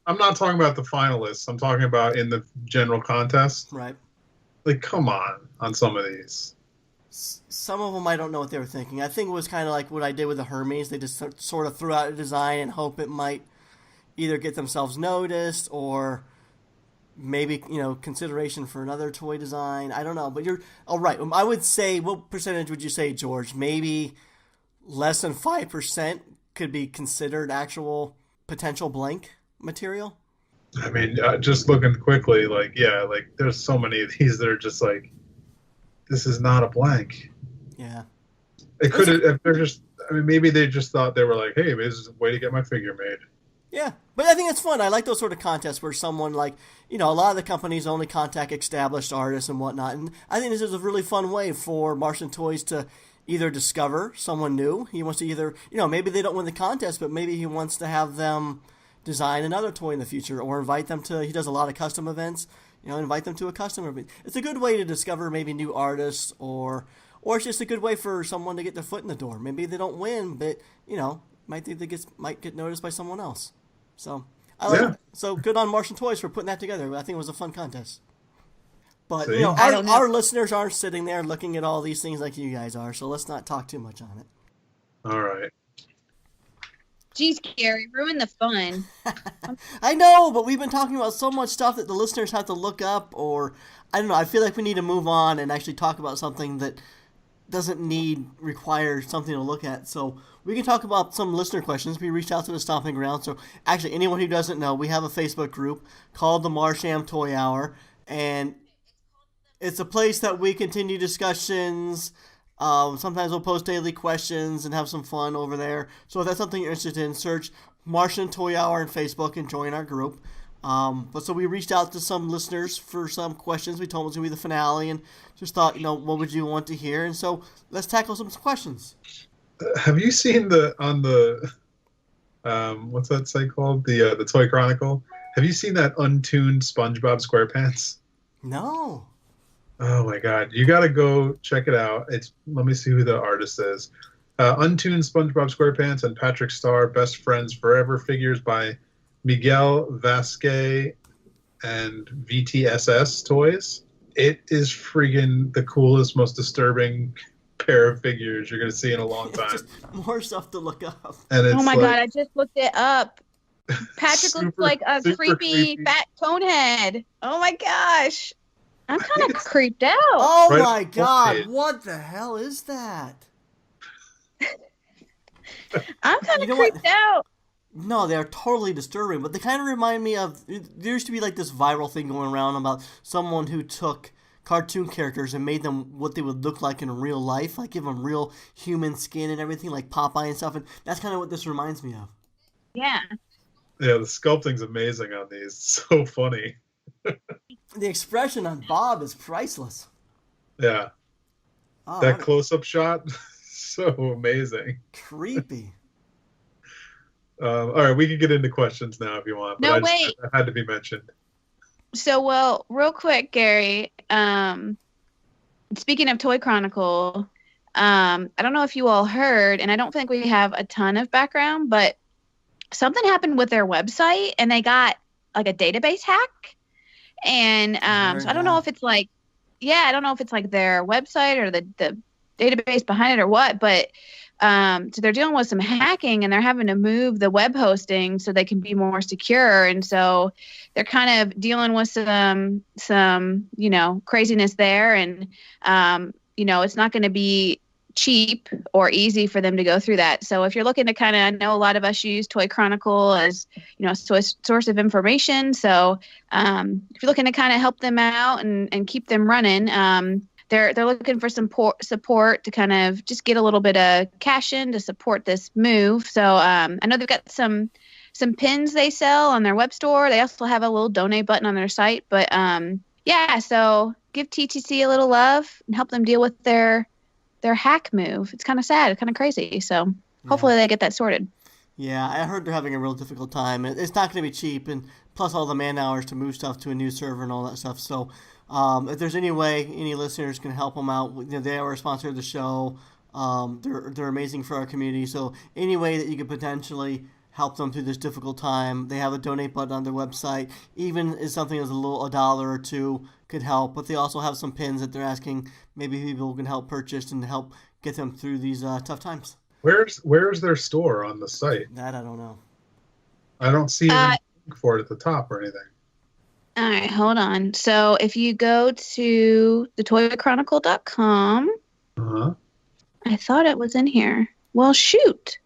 I'm not talking about the finalists. I'm talking about in the general contest. Right. Like, come on some of these. Some of them I don't know what they were thinking. I think it was kind of like what I did with the Hermes. They just sort of threw out a design and hope it might either get themselves noticed or maybe, consideration for another toy design. I don't know, but you're all right. I would say, what percentage would you say, George? Maybe less than 5% could be considered actual potential blank material? I mean, just looking quickly, there's so many of these that are just like, this is not a blank. Yeah. It could have, if they're just, maybe they just thought they were like, hey, this is a way to get my figure made. Yeah, but I think it's fun. I like those sort of contests where someone a lot of the companies only contact established artists and whatnot, and I think this is a really fun way for Marsham Toys to either discover someone new. He wants to either, maybe they don't win the contest, but maybe he wants to have them design another toy in the future or invite them to, he does a lot of custom events, invite them to a custom event. It's a good way to discover maybe new artists or it's just a good way for someone to get their foot in the door. Maybe they don't win, but, might think they might get noticed by someone else. So, so good on Marsham Toys for putting that together. I think it was a fun contest. But, our listeners aren't sitting there looking at all these things like you guys are, so let's not talk too much on it. All right. Jeez, Gary, ruin the fun. I know, but we've been talking about so much stuff that the listeners have to look up, or, I don't know, I feel like we need to move on and actually talk about something that doesn't require something to look at. So we can talk about some listener questions. We reached out to the Stomping Ground. So actually, anyone who doesn't know, we have a Facebook group called the Marsham Toy Hour, and it's a place that we continue discussions. Sometimes we'll post daily questions and have some fun over there. So if that's something you're interested in, search Marsham Toy Hour on Facebook and join our group. But so we reached out to some listeners for some questions. We told them it was going to be the finale and just thought, what would you want to hear? And so let's tackle some questions. Have you seen on the what's that site called? The Toy Chronicle? Have you seen that untuned SpongeBob SquarePants? No. Oh my god, you gotta go check it out. Let me see who the artist is. Untuned SpongeBob SquarePants and Patrick Star Best Friends Forever figures by Miguel Vasquez and VTSS Toys. It is friggin' the coolest, most disturbing pair of figures you're going to see in a long time. Just more stuff to look up. And it's Oh my like, God, I just looked it up. Patrick looks like a creepy fat conehead. Oh my gosh. I'm kind of creeped out. Oh Right my on the God, page. what the hell is that? I'm kind You of know what? creeped out. No, they're totally disturbing, but they kind of remind me of. There used to be like this viral thing going around about someone who took cartoon characters and made them what they would look like in real life, like give them real human skin and everything, like Popeye and stuff. And that's kind of what this reminds me of. Yeah. yeah, the sculpting's amazing on these. It's so funny. The expression on Bob is priceless. Yeah, Oh, that what close-up shot, so amazing. creepy. All right, we can get into questions now if you want. But No, I just, wait. that had to be mentioned. So, well, real quick, Gary. Speaking of Toy Chronicle, I don't know if you all heard, and I don't think we have a ton of background, but something happened with their website, and they got like a database hack. And so I don't know if it's like, I don't know if it's like their website or the database behind it or what, but so they're dealing with some hacking and they're having to move the web hosting so they can be more secure. And so they're kind of dealing with some craziness there. And, it's not going to be cheap or easy for them to go through that. So if you're looking to kind of, I know a lot of us use Toy Chronicle as, a source of information. So if you're looking to kind of help them out and keep them running, they're looking for some support to kind of just get a little bit of cash in to support this move. So I know they've got some pins they sell on their web store. They also have a little donate button on their site. But so give TTC a little love and help them deal with their hack move. It's kind of sad. It's kind of crazy. So hopefully they get that sorted. Yeah, I heard they're having a real difficult time. It's not going to be cheap, and plus all the man hours to move stuff to a new server and all that stuff. So if there's any way any listeners can help them out, they are a sponsor of the show. They're amazing for our community. So any way that you could potentially help them through this difficult time, they have a donate button on their website. Even if something as little $1 or $2 could help, but they also have some pins that they're asking maybe people can help purchase and help get them through these tough times. Where's their store on the site? That I don't know. I don't see any link for it at the top or anything. All right, hold on. So if you go to thetoychronicle.com, I thought it was in here. Well, shoot.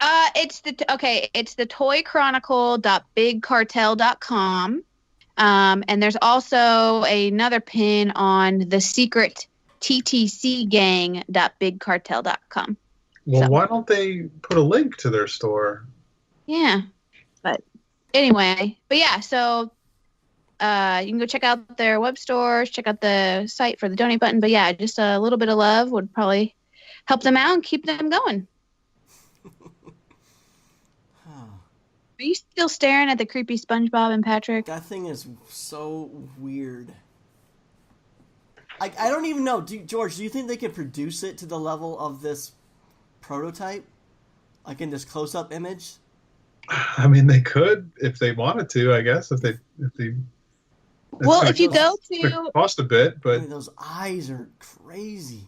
It's the toychronicle.bigcartel.com. And there's also another pin on the secret ttcgang.bigcartel.com. Well, why don't they put a link to their store? Yeah. But anyway, so you can go check out their web stores, check out the site for the donate button. But yeah, just a little bit of love would probably help them out and keep them going. Are you still staring at the creepy SpongeBob and Patrick? That thing is so weird. I don't even know. George, do you think they could produce it to the level of this prototype? Like in this close-up image? I mean, they could if they wanted to, I guess. If they well, if you go to... cost a bit, but... I mean, those eyes are crazy.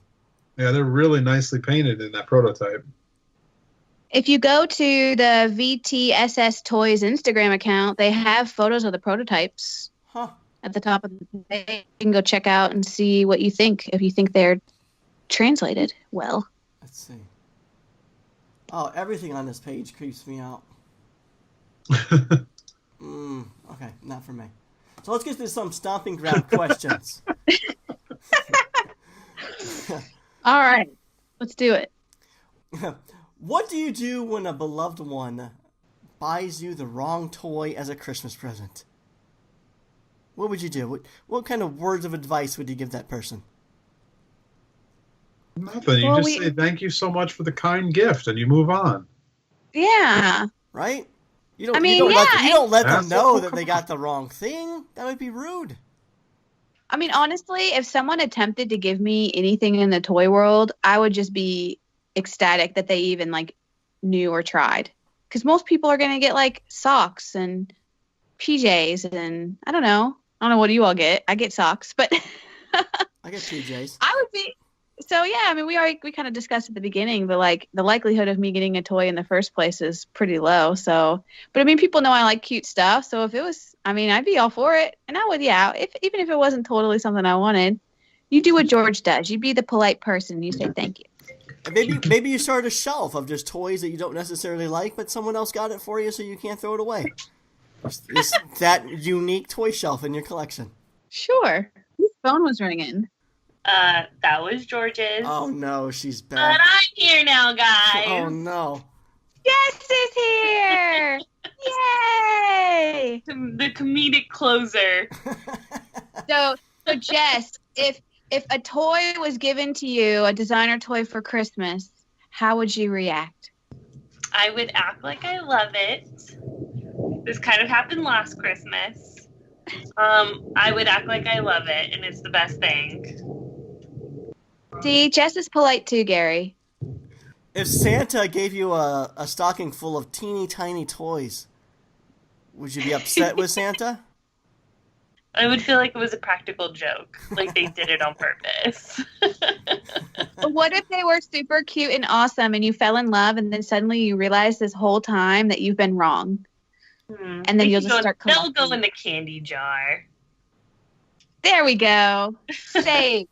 Yeah, they're really nicely painted in that prototype. If you go to the VTSS Toys Instagram account, they have photos of the prototypes at the top of the page. You can go check out and see what you think, if you think they're translated well. Let's see. Oh, everything on this page creeps me out. Okay, not for me. So let's get to some Stomping Ground questions. All right, let's do it. What do you do when a beloved one buys you the wrong toy as a Christmas present? What would you do? What kind of words of advice would you give that person? Nothing. You just say thank you so much for the kind gift, and you move on. Yeah. Right? You don't let them know that they got the wrong thing. That would be rude. I mean, honestly, if someone attempted to give me anything in the toy world, I would just be ecstatic that they even like knew or tried. Because most people are going to get like socks and PJs and I don't know what do you all get. I get socks, but I get PJs. I would be. So yeah, I mean, we kind of discussed at the beginning, but like the likelihood of me getting a toy in the first place is pretty low. So, but I mean, people know I like cute stuff. So if it was, I mean, I'd be all for it, and I would, yeah. Even if it wasn't totally something I wanted, you do what George does. You be the polite person. You say thank you. And maybe you start a shelf of just toys that you don't necessarily like, but someone else got it for you, so you can't throw it away. It's that unique toy shelf in your collection. Sure. Whose phone was ringing? That was George's. Oh no, she's But back. I'm here now, guys. Oh no. Jess is here! Yay! The comedic closer. So Jess, if a toy was given to you, a designer toy for Christmas, how would you react? I would act like I love it. This kind of happened last Christmas. I would act like I love it, and it's the best thing. See, Jess is polite too, Gary. If Santa gave you a stocking full of teeny tiny toys, would you be upset with Santa? I would feel like it was a practical joke, like they did it on purpose. But what if they were super cute and awesome and you fell in love and then suddenly you realize this whole time that you've been wrong? And then you'll just start They'll go in the candy jar. There we go. Save.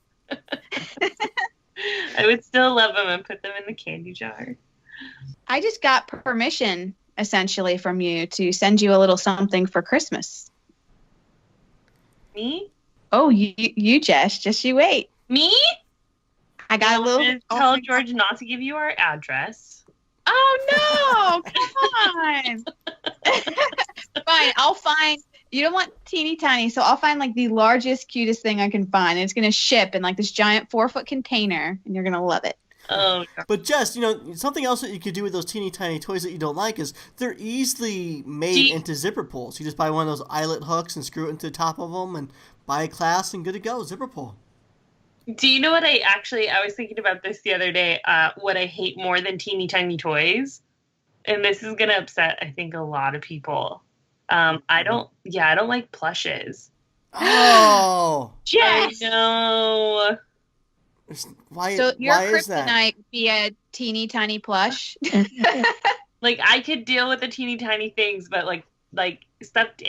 I would still love them and put them in the candy jar. I just got permission, essentially, from you to send you a little something for Christmas. Me? Oh, you Jess. Just you wait. Me? I got a little... Tell George not to give you our address. Oh, no. Come on. Fine. I'll find... You don't want teeny tiny, so I'll find like the largest, cutest thing I can find. And it's going to ship in like this giant 4-foot container, and you're going to love it. Oh, God. But Jess, something else that you could do with those teeny tiny toys that you don't like is they're easily made into zipper pulls. You just buy one of those eyelet hooks and screw it into the top of them and buy a clasp and good to go, zipper pull. Do you know what I was thinking about this the other day, what I hate more than teeny tiny toys? And this is going to upset, I think, a lot of people. I don't like plushes. Oh! Yes! I know. Why So your why is that? kryptonite would be a teeny tiny plush. Like, I could deal with the teeny tiny things, but like stuffed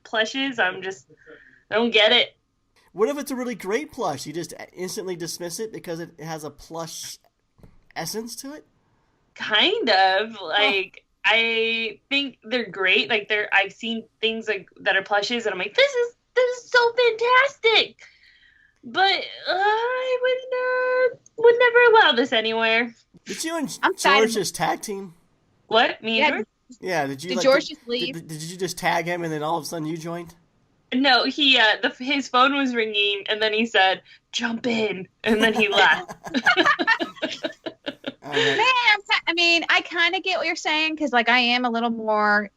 plushes, I don't get it. What if it's a really great plush? You just instantly dismiss it because it has a plush essence to it? Kind of. Like, I think they're great. Like, I've seen things like that are plushes, and I'm like, this is so fantastic. But I would never allow this anywhere. Did you and I'm George just tag team? What? Me and George? Yeah, did you? Did George just leave? Did you just tag him and then all of a sudden you joined? No, he his phone was ringing, and then he said, "Jump in," and then he left. Right. Man, I kind of get what you're saying because, like, I am a little more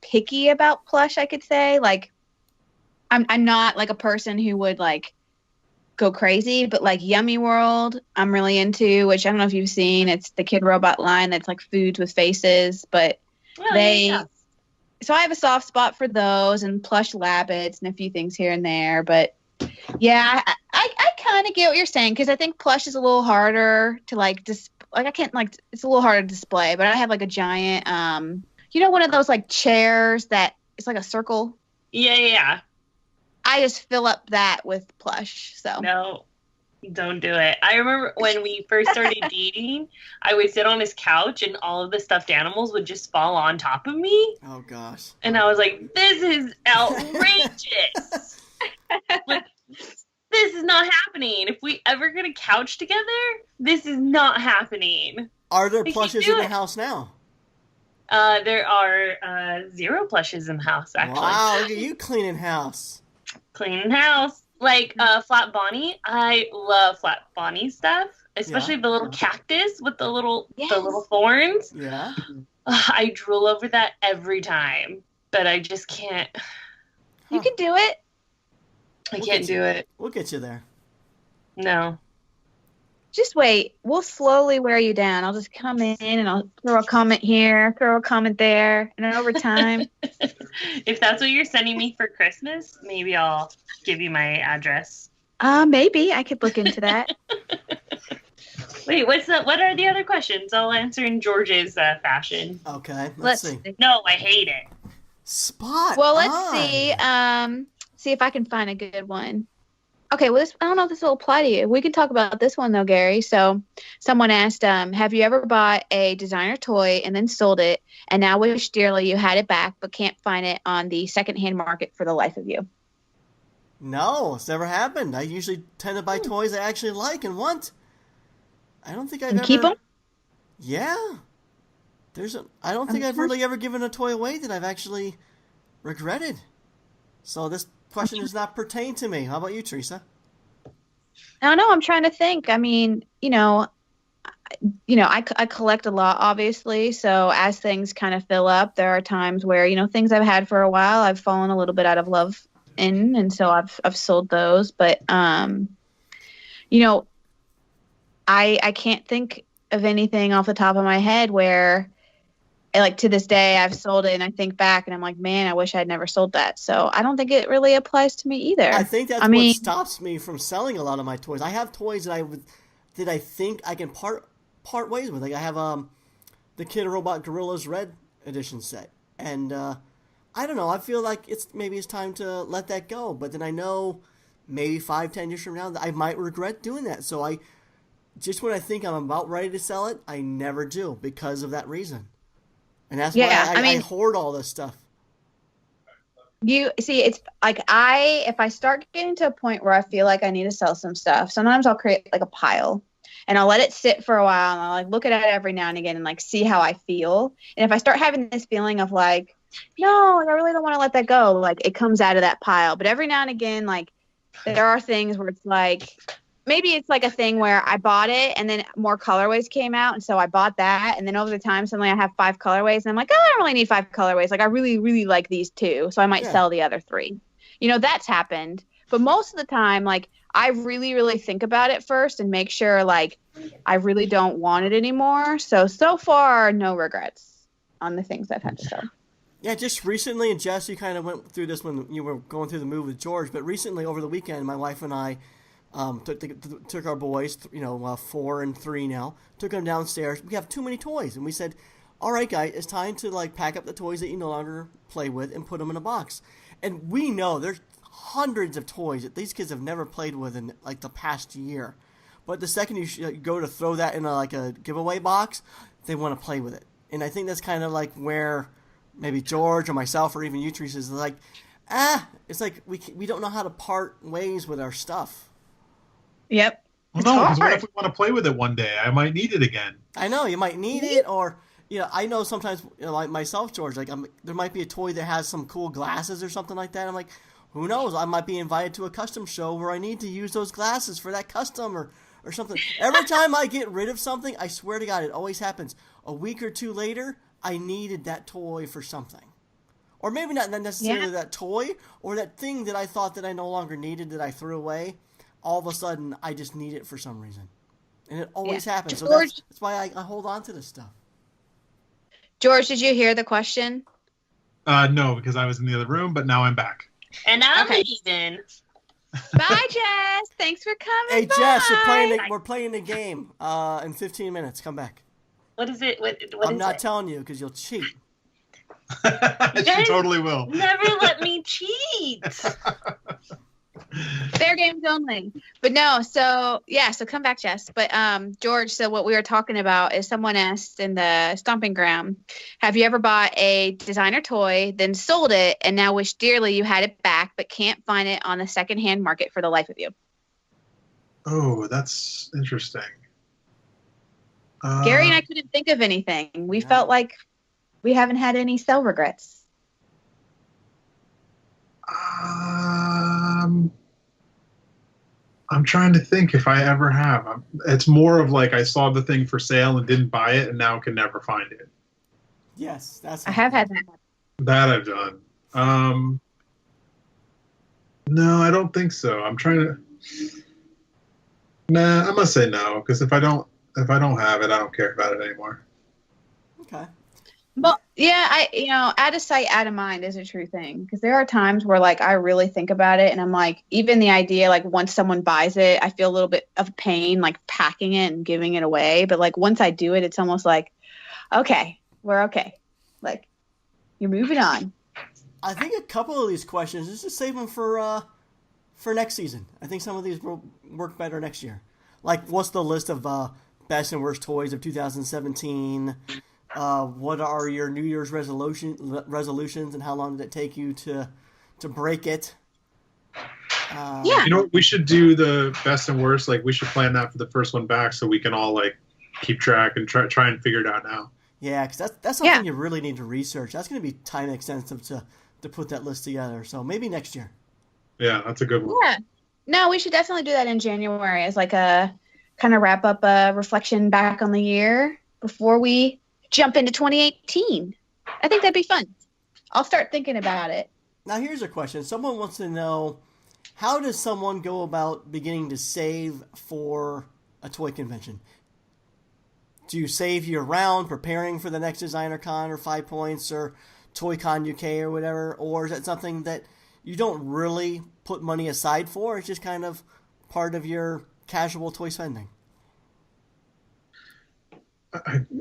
picky about plush. I could say, like, I'm not like a person who would like go crazy, but like Yummy World, I'm really into. Which I don't know if you've seen. It's the Kid Robot line that's like foods with faces, but So I have a soft spot for those and plush labbits and a few things here and there. But yeah, I kind of get what you're saying because I think plush is a little harder to like I can't like it's a little harder to display. But I have like a giant one of those like chairs that it's like a circle. Yeah. I just fill up that with plush. So No, don't do it. I remember when we first started dating, I would sit on his couch and all of the stuffed animals would just fall on top of me. Oh gosh. And I was like, this is outrageous. Like, this is not happening. If we ever get a couch together, this is not happening. Are there We plushes can in do the it. house now? There are 0 plushes in the house, actually. Wow, look at you cleaning house. Cleaning house. Like Flat Bonnie. I love Flat Bonnie stuff. Especially the little cactus with the little thorns. Yeah. I drool over that every time. But I just can't. you can do it. I can't do it. We'll get you there. No. Just wait. We'll slowly wear you down. I'll just come in and I'll throw a comment here, throw a comment there, and then over time. If that's what you're sending me for Christmas, maybe I'll give you my address. Maybe I could look into that. Wait, what are the other questions? I'll answer in George's fashion. Okay, let's see. No, I hate it. Spot. Well, let's on. see. See if I can find a good one. Okay, well, I don't know if this will apply to you. We can talk about this one, though, Gary. So someone asked, have you ever bought a designer toy and then sold it and now wish dearly you had it back but can't find it on the secondhand market for the life of you? No, it's never happened. I usually tend to buy toys I actually like and want. I don't think I've ever... Keep them? Yeah. I don't think I've really ever given a toy away that I've actually regretted. So this question does not pertain to me. How about you, Theresa? I don't know. I'm trying to think. I mean, I collect a lot, obviously. So as things kind of fill up, there are times where, things I've had for a while, I've fallen a little bit out of love in. And so I've sold those. But, I can't think of anything off the top of my head where, like, to this day, I've sold it and I think back and I'm like, man, I wish I'd never sold that. So I don't think it really applies to me either. I think that's what stops me from selling a lot of my toys. I have toys that I think I can part ways with. Like I have the Kid Robot Gorillas Red Edition set, and I don't know. I feel like it's time to let that go. But then I know maybe 5-10 years from now that I might regret doing that. So just when I think I'm about ready to sell it, I never do because of that reason. And that's why I hoard all this stuff. You see, it's like if I start getting to a point where I feel like I need to sell some stuff, sometimes I'll create like a pile and I'll let it sit for a while and I'll like look at it every now and again and like see how I feel. And if I start having this feeling of like, no, I really don't want to let that go, like it comes out of that pile. But every now and again, like there are things where it's like, maybe it's like a thing where I bought it and then more colorways came out. And so I bought that. And then over the time, suddenly I have 5 colorways and I'm like, oh, I don't really need 5 colorways. Like I really, really like these 2. So I might sell the other 3. That's happened. But most of the time, like I really, really think about it first and make sure like I really don't want it anymore. So far, no regrets on the things I've had to sell. Yeah, just recently, and Jess, you kind of went through this when you were going through the move with George, but recently over the weekend, my wife and I took our boys, 4 and 3 now, took them downstairs. We have too many toys. And we said, all right, guys, it's time to like pack up the toys that you no longer play with and put them in a box. And we know there's hundreds of toys that these kids have never played with in like the past year. But the second you go to throw that in a giveaway box, they want to play with it. And I think that's kind of like where maybe George or myself or even you, Theresa, is like, it's like we don't know how to part ways with our stuff. Yep. Well, no, because what if we want to play with it one day? I might need it again. I know, you might need it, or I know sometimes, like myself, George, like there might be a toy that has some cool glasses or something like that. I'm like, who knows? I might be invited to a custom show where I need to use those glasses for that custom or something. Every time I get rid of something, I swear to God, it always happens. A week or 2 later, I needed that toy for something. Or maybe not necessarily that toy, or that thing that I thought that I no longer needed that I threw away. All of a sudden, I just need it for some reason. And it always happens. So that's why I hold on to this stuff. George, did you hear the question? No, because I was in the other room, but now I'm back. And I'm leaving. Bye, Jess. Thanks for coming. Hey, Jess, we're playing a game in 15 minutes. Come back. What is it? What I'm not telling you because you'll cheat. She totally will. Never let me cheat. Fair games only. But no, so come back, Jess. But George, so what we were talking about is someone asked in the Stomping Ground, have you ever bought a designer toy, then sold it, and now wish dearly you had it back, but can't find it on the secondhand market for the life of you? Oh, that's interesting. Gary and I couldn't think of anything. We felt like we haven't had any sell regrets. I'm trying to think if I ever have. It's more of like I saw the thing for sale and didn't buy it and now can never find it. Yes, I have had that. That I've done. No, I don't think so. I'm trying to... Nah, I'm gonna say no because if I don't have it, I don't care about it anymore. Okay. Well, yeah, out of sight, out of mind is a true thing. Because there are times where, like, I really think about it, and I'm like, even the idea, like, once someone buys it, I feel a little bit of pain, like, packing it and giving it away. But, like, once I do it, it's almost like, okay, we're okay. Like, you're moving on. I think a couple of these questions, just save them for next season. I think some of these will work better next year. Like, what's the list of best and worst toys of 2017? What are your New Year's resolutions, and how long did it take you to break it? Yeah. You know what? We should do the best and worst. Like we should plan that for the first one back, so we can all like keep track and try and figure it out now. Yeah, because that's something you really need to research. That's going to be time extensive to put that list together. So maybe next year. Yeah, that's a good one. Yeah. No, we should definitely do that in January as like a kind of wrap up a reflection back on the year before we jump into 2018. I think that'd be fun. I'll start thinking about it. Now here's a question. Someone wants to know, how does someone go about beginning to save for a toy convention? Do you save year round, preparing for the next Designer Con or 5 Points or Toy Con UK or whatever? Or is that something that you don't really put money aside for? It's just kind of part of your casual toy spending?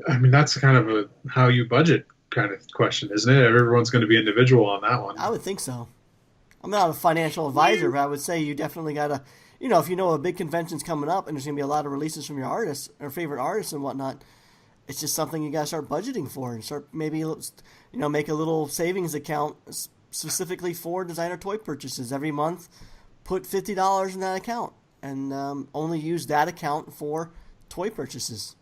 I mean, that's kind of a how you budget kind of question, isn't it? Everyone's going to be individual on that one. I would think so. I'm not a financial advisor, but I would say you definitely got to, if you know a big convention's coming up and there's going to be a lot of releases from your artists or favorite artists and whatnot, it's just something you got to start budgeting for and start maybe, make a little savings account specifically for designer toy purchases every month. Put $50 in that account and only use that account for toy purchases.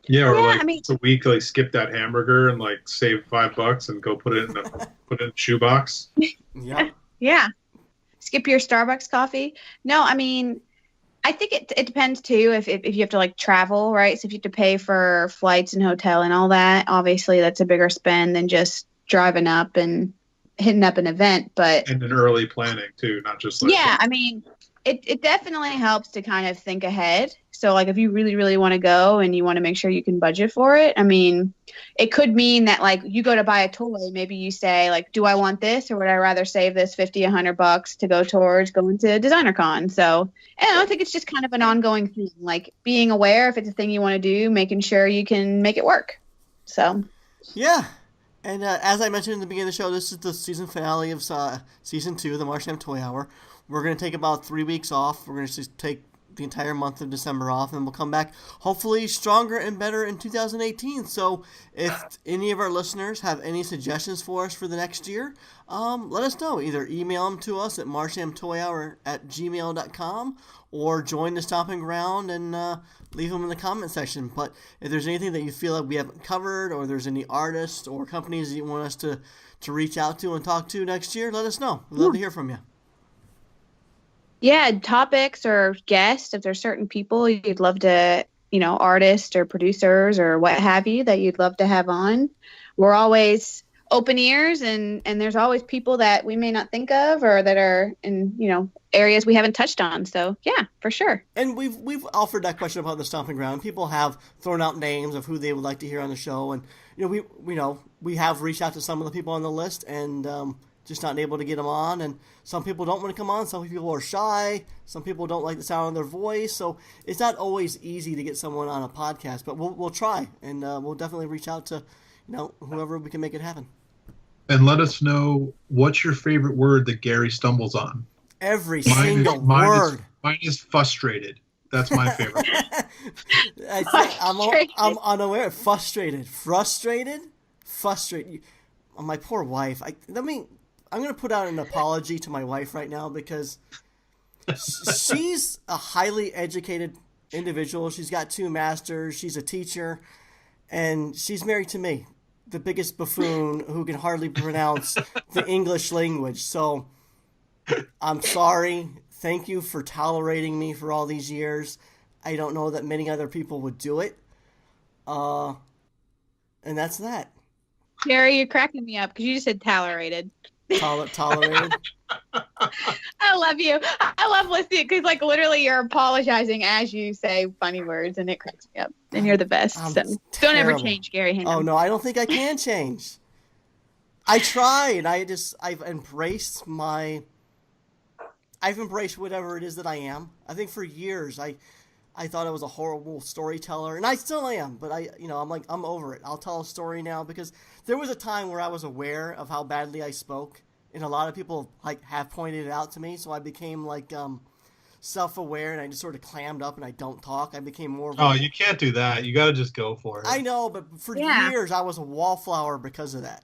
Yeah, or like I mean, it's a week, like skip that hamburger and like save $5 and go put it in a shoebox. Yeah. Yeah. Skip your Starbucks coffee. No, I mean, I think it depends too if you have to like travel, right? So if you have to pay for flights and hotel and all that, obviously that's a bigger spend than just driving up and hitting up an event. But And an early planning too, not just like yeah, I mean, it definitely helps to kind of think ahead. So like if you really, really want to go and you want to make sure you can budget for it, I mean, it could mean that like you go to buy a toy, maybe you say like, do I want this or would I rather save this $50-$100 to go towards going to Designer Con? So I think it's just kind of an ongoing thing, like being aware if it's a thing you want to do, making sure you can make it work. So Yeah. And as I mentioned in the beginning of the show, this is the season finale of season 2 of the Marsham Toy Hour. We're going to take about 3 weeks off. We're going to just take the entire month of December off, and we'll come back hopefully stronger and better in 2018. So if any of our listeners have any suggestions for us for the next year, let us know. Either email them to us at marshamtoyhour@gmail.com or join the Stomping Ground and leave them in the comment section. But if there's anything that you feel like we haven't covered, or there's any artists or companies that you want us to reach out to and talk to next year, let us know. We'd love to hear from you. yeah, topics or guests, if there's certain people you'd love to, artists or producers or what have you that you'd love to have on, we're always open ears, and there's always people that we may not think of or that are in, areas we haven't touched on. So yeah, for sure. And we've offered that question about the Stomping Ground. People have thrown out names of who they would like to hear on the show, and we have reached out to some of the people on the list and just not able to get them on. And some people don't want to come on. Some people are shy. Some people don't like the sound of their voice. So it's not always easy to get someone on a podcast, but we'll try, and we'll definitely reach out to whoever we can make it happen. And let us know what's your favorite word that Gary stumbles on. Every single word. Mine is frustrated. That's my favorite. I'm unaware. Frustrated. My poor wife. I'm going to put out an apology to my wife right now because she's a highly educated individual. She's got 2 masters. She's a teacher, and she's married to me, the biggest buffoon who can hardly pronounce the English language. So I'm sorry. Thank you for tolerating me for all these years. I don't know that many other people would do it. And that's that. Gary, you're cracking me up because you just said tolerated. Tolerated. I love you. I love listening because, like, literally, you're apologizing as you say funny words, and it cracks me up. And you're the best. So don't ever change, Gary. Oh no, I don't think I can change. I try, and I've embraced whatever it is that I am. I think for years I thought I was a horrible storyteller, and I still am. But I'm over it. I'll tell a story now because there was a time where I was aware of how badly I spoke. And a lot of people have pointed it out to me, so I became self-aware, and I just sort of clammed up, and I don't talk. I became more. Oh, you can't do that. You got to just go for it. I know, but for years I was a wallflower because of that,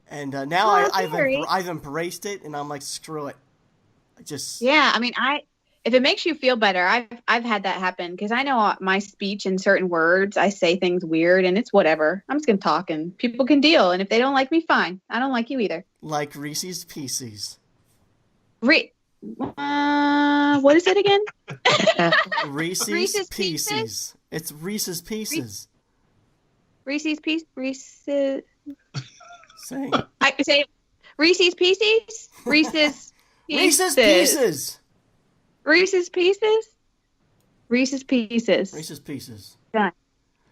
and now I've embraced it, and I'm like, screw it. Yeah, I mean, if it makes you feel better, I've had that happen because I know my speech and certain words, I say things weird, and it's whatever. I'm just gonna talk, and people can deal. And if they don't like me, fine. I don't like you either. Like Reese's Pieces. What is it again? Reese's Pieces. It's Reese's Pieces. Reese's Pieces. Reese's. Say. I say Reese's Pieces. Reese's. Reese's Pieces. Reese's Pieces. Reese's Pieces. Reese's Pieces. Done.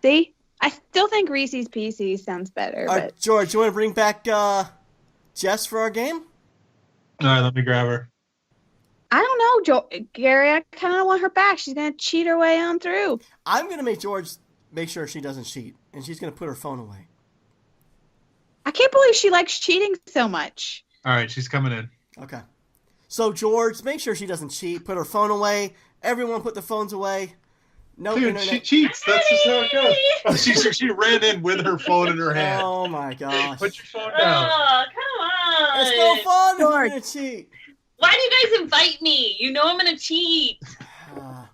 See, I still think Reese's Pieces sounds better. But George, you want to bring back Jess for our game? All right, let me grab her. I don't know, Gary. I kind of want her back. She's gonna cheat her way on through. I'm gonna make George make sure she doesn't cheat, and she's gonna put her phone away. I can't believe she likes cheating so much. All right, she's coming in. Okay. So George, make sure she doesn't cheat. Put her phone away. Everyone, put their phones away. No Dude, internet. she cheats. That's just how it goes. She ran in with her phone in her hand. Oh my gosh! Put your phone down. Oh, come on. It's no fun if George. you're gonna cheat. Why do you guys invite me? You know I'm gonna cheat. All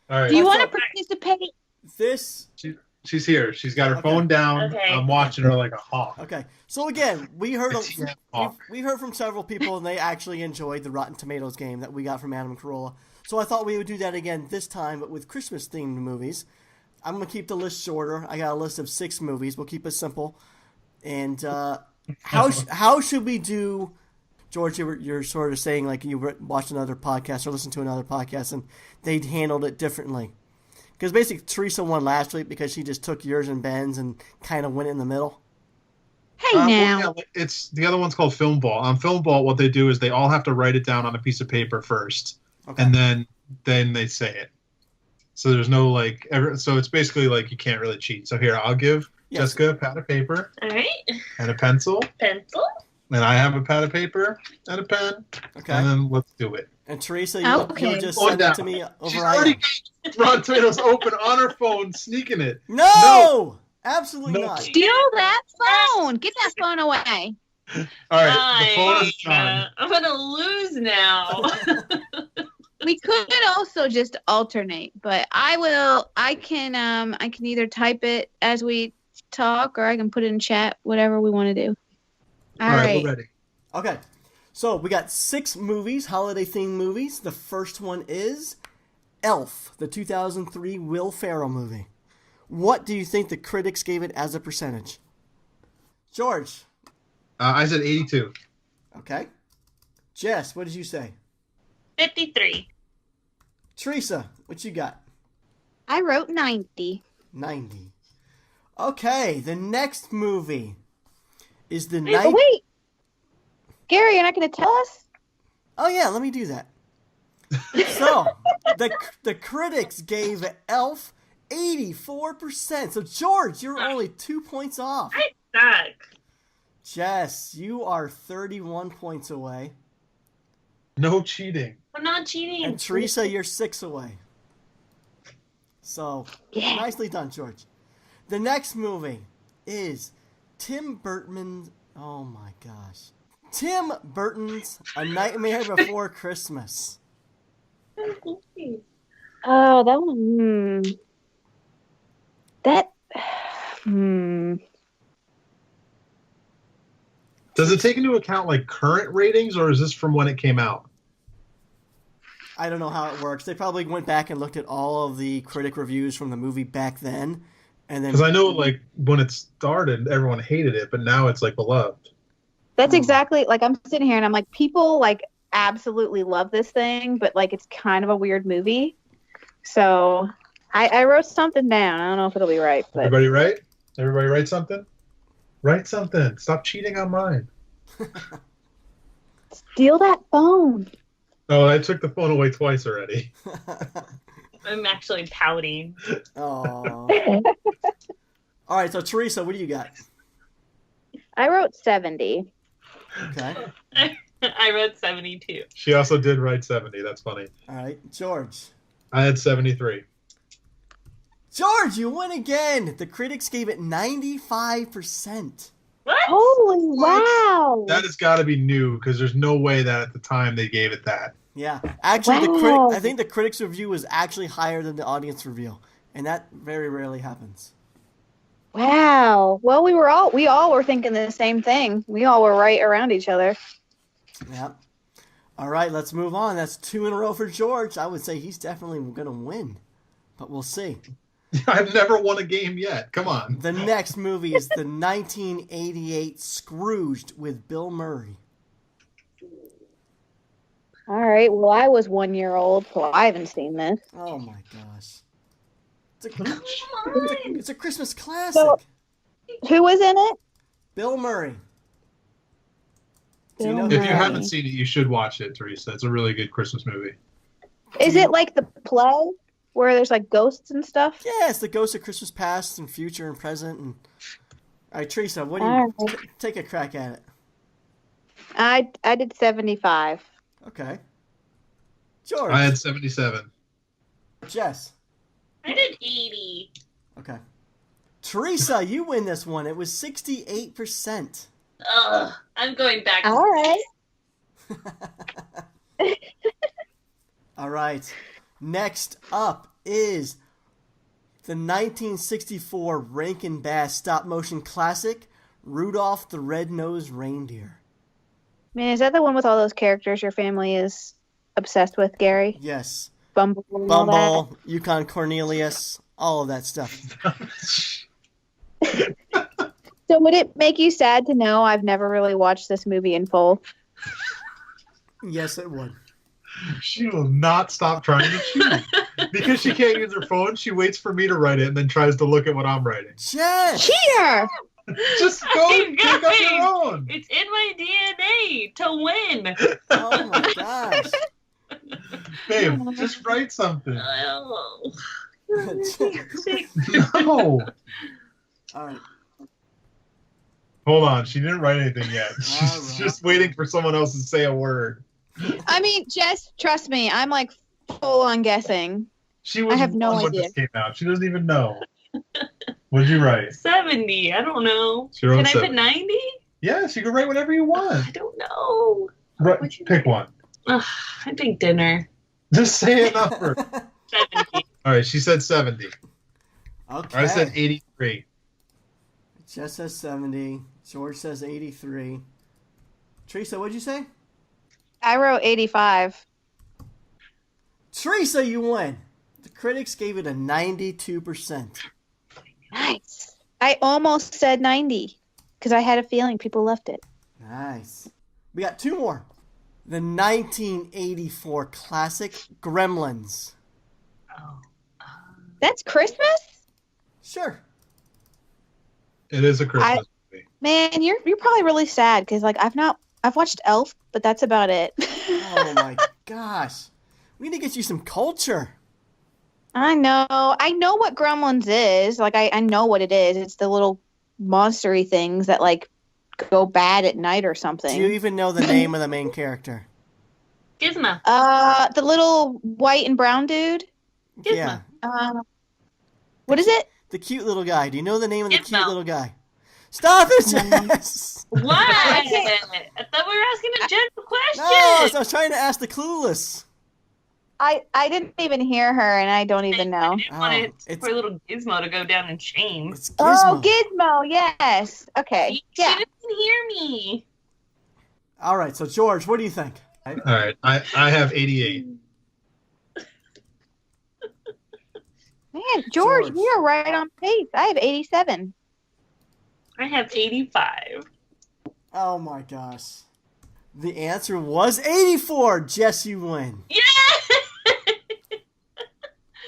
right. Do you want to participate? She's here. She's got her phone down. Okay. I'm watching her like a hawk. Okay. So again, we heard Hawk. we heard from several people, and they actually enjoyed the Rotten Tomatoes game that we got from Adam Carolla. So I thought we would do that again this time, but with Christmas-themed movies. I'm gonna keep the list shorter. I got a list of 6 movies. We'll keep it simple. And how should we do? George, you're sort of saying like you watched another podcast or listened to another podcast, and they handled it differently. Because basically, Theresa won last week because she just took yours and Ben's and kind of went in the middle. Hey, now. Yeah, it's the other one's called Film Ball. On Film Ball, what they do is they all have to write it down on a piece of paper first, and then they say it. So there's no so it's basically like you can't really cheat. So here, I'll give Jessica a pad of paper. All right. And a pencil. Pencil. And I have a pad of paper and a pen. Okay. And then let's do it. And Theresa, you'll just send it to me over. She's already got Rotten Tomatoes open on her phone, sneaking it. No! Absolutely not. Steal that phone. Get that phone away. All right, the phone is gone. I'm gonna lose now. We could also just alternate, but I can either type it as we talk or I can put it in chat, whatever we want to do. All right. We're ready. Okay. So we got 6 movies, holiday-themed movies. The first one is Elf, the 2003 Will Ferrell movie. What do you think the critics gave it as a percentage? George. I said 82. Okay. Jess, what did you say? 53. Theresa, what you got? I wrote 90. 90. Okay, the next movie is the Oh, wait. Gary, you're not going to tell us? Oh yeah, let me do that. So, the critics gave Elf 84%. So George, you're only 2 points off. I suck. Jess, you are 31 points away. No cheating. I'm not cheating. And Theresa, you're 6 away. So, nicely done, George. The next movie is Tim Burton's... Oh my gosh. Tim Burton's A Nightmare Before Christmas. Oh, that one. That. Does it take into account like current ratings, or is this from when it came out? I don't know how it works. They probably went back and looked at all of the critic reviews from the movie back then, and then. Because I know, like when it started, everyone hated it, but now it's like beloved. That's exactly like I'm sitting here and I'm like, people like absolutely love this thing, but like it's kind of a weird movie. So I wrote something down. I don't know if it'll be right, but Everybody write? Everybody write something? Write something. Stop cheating on mine. steal that phone. Oh, I took the phone away twice already. I'm actually pouting. Oh. All right, so Theresa, what do you got? I wrote 70. Okay. I wrote 72. She also did write 70. That's funny. All right, George. I had 73. George, you win again. The critics gave it 95%. What? Holy wow! That has got to be new because there's no way that at the time they gave it that. Yeah, actually, Wow. I think the critics' review was actually higher than the audience review, and that very rarely happens. Wow. Well, we all were thinking the same thing. We all were right around each other. Yeah. All right, let's move on. That's 2 in a row for George. I would say he's definitely going to win, but we'll see. I've never won a game yet. Come on. The next movie is the 1988 Scrooged with Bill Murray. All right. Well, I was 1 year old, so I haven't seen this. Oh my gosh. Come on. It's a Christmas classic. So- Who was in it? Bill Murray. Do you Bill know If who- you Murray. haven't seen it, you should watch it, Theresa. It's a really good Christmas movie. Is it like the play where there's like ghosts and stuff? Yeah, it's the ghost of Christmas past and future and present. And... All right, Theresa, what do All you right. take a crack at it? I did 75. Okay. George. I had 77. Jess. I did 80. Okay. Teresa, you win this one. It was 68%. Ugh, I'm going back. All right. All right. Next up is the 1964 Rankin Bass stop motion classic, Rudolph the Red-Nosed Reindeer. Man, is that the one with all those characters your family is obsessed with, Gary? Yes. Bumble. And all that? Bumble, Yukon Cornelius, all of that stuff. So would it make you sad to know I've never really watched this movie in full? Yes, it would. She will not stop trying to cheat. Because she can't use her phone, she waits for me to write it and then tries to look at what I'm writing. Jess! Cheater! Just go I'm pick up going. your own. It's in my DNA to win. Oh my gosh. Babe, just write something. Oh. No. All right. Hold on, she didn't write anything yet. She's All right. just waiting for someone else to say a word. I mean, Jess, trust me, I'm like full on guessing. She was I have no one when idea. this came out. She doesn't even know. What'd you write? 70. I don't know. She wrote Can I 70. put 90? Yes, you can write whatever you want. I don't know. Pick one. Ugh, I think dinner. Just say a number. 70. All right, she said 70. Okay. I said 83. Jess says 70. George says 83. Teresa, what'd you say? I wrote 85. Teresa, you win. The critics gave it a 92%. Nice. I almost said 90 because I had a feeling people loved it. Nice. We got 2 more. The 1984 classic Gremlins. Oh. That's Christmas? Sure. It is a Christmas movie. Man, you're probably really sad because like I've watched Elf, but that's about it. Oh my gosh. We need to get you some culture. I know what Gremlins is. Like I know what it is. It's the little monstery things that like go bad at night or something. Do you even know the name of the main character? Gizmo. The little white and brown dude. Gizmo. Yeah. What is it? The cute little guy. Do you know the name of the cute Gizmo. little guy? Stop it, Jess! What? I I thought we were asking a general question. No, I was trying to ask the clueless. I didn't even hear her, and I don't even know. I wanted it's- for little Gizmo to go down in shame. It's Gizmo. Oh, Gizmo. Yes. Okay. You Yeah. didn't hear me. All right, so George, what do you think? All right, I have 88. Man, George, George. we are right on pace. I have 87. I have 85. Oh my gosh. The answer was 84. Jess, you win. Yeah!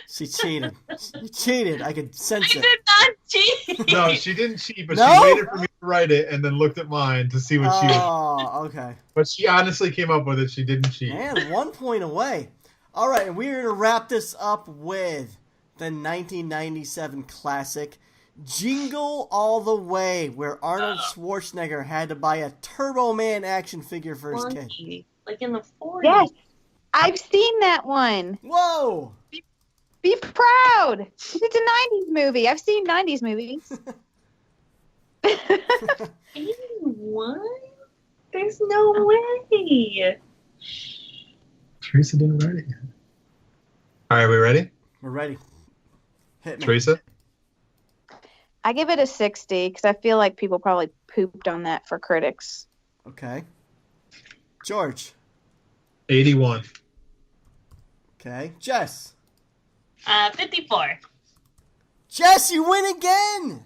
She cheated. You cheated. I could sense I it. did not cheat. No, she didn't cheat, but No? she waited for me to write it and then looked at mine to see what she was. Oh, okay. But she honestly came up with it. She didn't cheat. Man, 1 point away. All right, and we're going to wrap this up with the 1997 classic Jingle All the Way, where Arnold Schwarzenegger had to buy a Turbo Man action figure for his kid. Like in the 40s. Yes, I've seen that one. Whoa! Be proud. It's a 90s movie. I've seen 90s movies. 81? There's no way. Theresa didn't write it yet. All right, we ready? We're ready. Hit me. Theresa? I give it a 60 because I feel like people probably pooped on that for critics. Okay. George. 81. Okay. Jess. 54. Jess, you win again!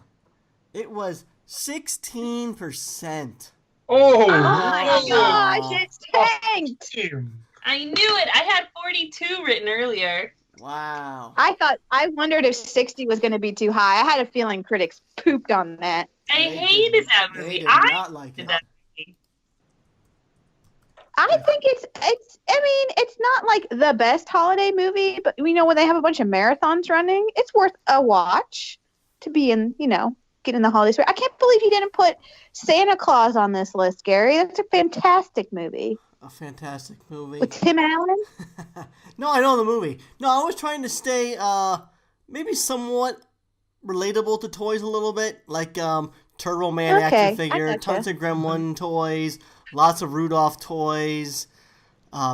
It was 16%. Oh, Oh my Oh. gosh, it's tanked. damn. I knew it. I had 42 written earlier. Wow. I wondered if 60 was going to be too high. I had a feeling critics pooped on that. I They hated did- that They movie. did I not like hated it. that movie. I think it's not like the best holiday movie, but when they have a bunch of marathons running, it's worth a watch to be in, get in the holiday spirit. I can't believe you didn't put Santa Claus on this list, Gary. That's a fantastic movie. A fantastic movie. With Tim Allen? No, I know the movie. No, I was trying to stay maybe somewhat relatable to toys a little bit, like Turbo Man Okay, action I figure, gotcha. tons of Gremlin toys, lots of Rudolph toys,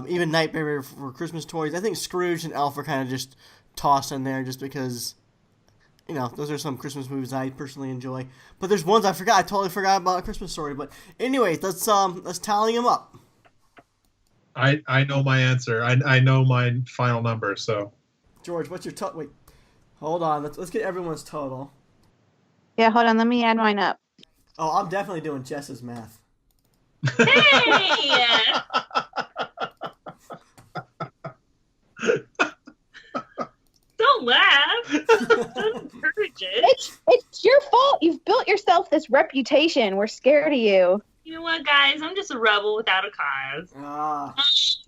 even Nightmare for Christmas toys. I think Scrooge and Elf are kind of just tossed in there just because, those are some Christmas movies I personally enjoy. But there's ones I forgot. I totally forgot about A Christmas Story. But anyways, let's tally them up. I know my answer. I know my final number, so. George, what's your total? Wait, hold on. Let's get everyone's total. Yeah, hold on. Let me add mine up. Oh, I'm definitely doing Jess's math. Hey! Don't laugh. Don't encourage it. It's your fault. You've built yourself this reputation. We're scared of you. You know what, guys? I'm just a rebel without a cause. Ah,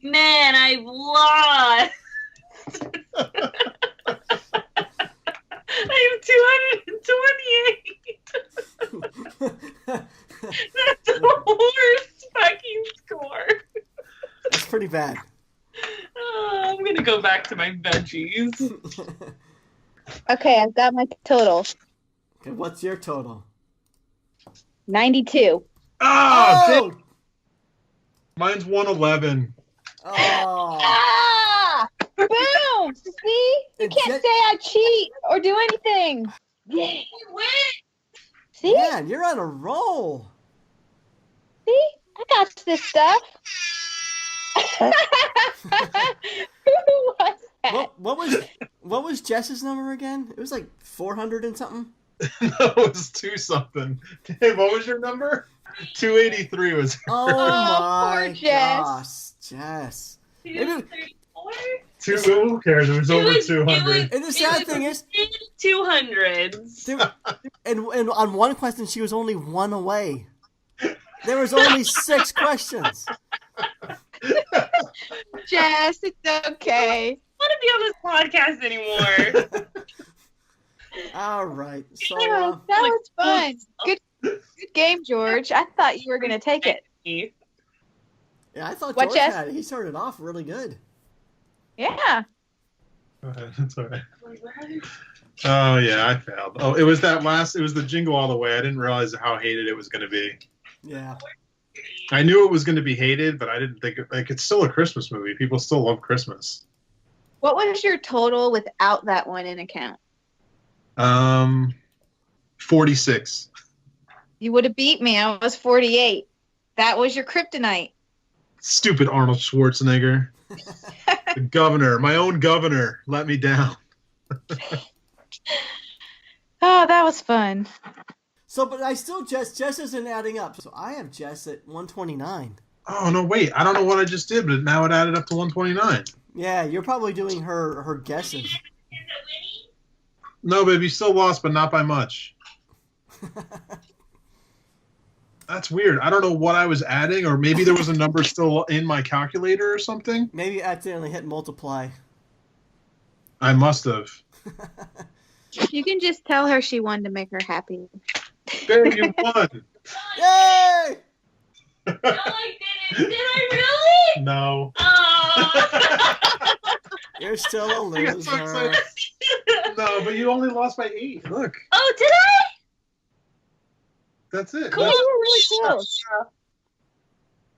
Man, I've lost. I have 228. That's the worst fucking score. that's pretty bad. Oh, I'm gonna go back to my veggies. Okay, I've got my total. Okay, what's your total? 92. Ah, mine's 111. Oh, Ah! Boom! See? You It can't just- say I cheat or do anything. Yeah. You win. See? man, you're on a roll. See? I got this stuff. Who was that? What was Jess's number again? It was like 400 and something. That was 2 something. Dave, what was your number? 283 was. Oh, poor my Jess. gosh, Jess. 234? Who cares? It was over 200. And the sad thing is, 200s. and on one question, she was only one away. There was only 6 questions. Jess, it's okay. I don't want to be on this podcast anymore. All right. So, Yeah, that was fun. Good game, George. I thought you were going to take it. yeah, I thought What, George Jess? had it. He started off really good. Yeah. Go ahead. That's all right. Oh, yeah, I failed. Oh, it was the Jingle All the Way. I didn't realize how hated it was going to be. Yeah. I knew it was going to be hated, but I didn't think it's still a Christmas movie. People still love Christmas. What was your total without that one in account? 46. You would have beat me. I was 48. That was your kryptonite. Stupid Arnold Schwarzenegger. The governor, my own governor, let me down. Oh, that was fun. So, but I still Jess isn't adding up. So I have Jess at 129. Oh no, wait! I don't know what I just did, but now it added up to 129. Yeah, you're probably doing her guesses. No, babe, you still lost, but not by much. That's weird. I don't know what I was adding, or maybe there was a number still in my calculator or something. Maybe you accidentally hit multiply. I must have. You can just tell her she won to make her happy. Babe, you won. Yay! No, I didn't. Did I really? No. Oh. You're still a I got so loser. excited. No, but you only lost by 8. Look, Oh, did I? that's it. Cool. You were really close.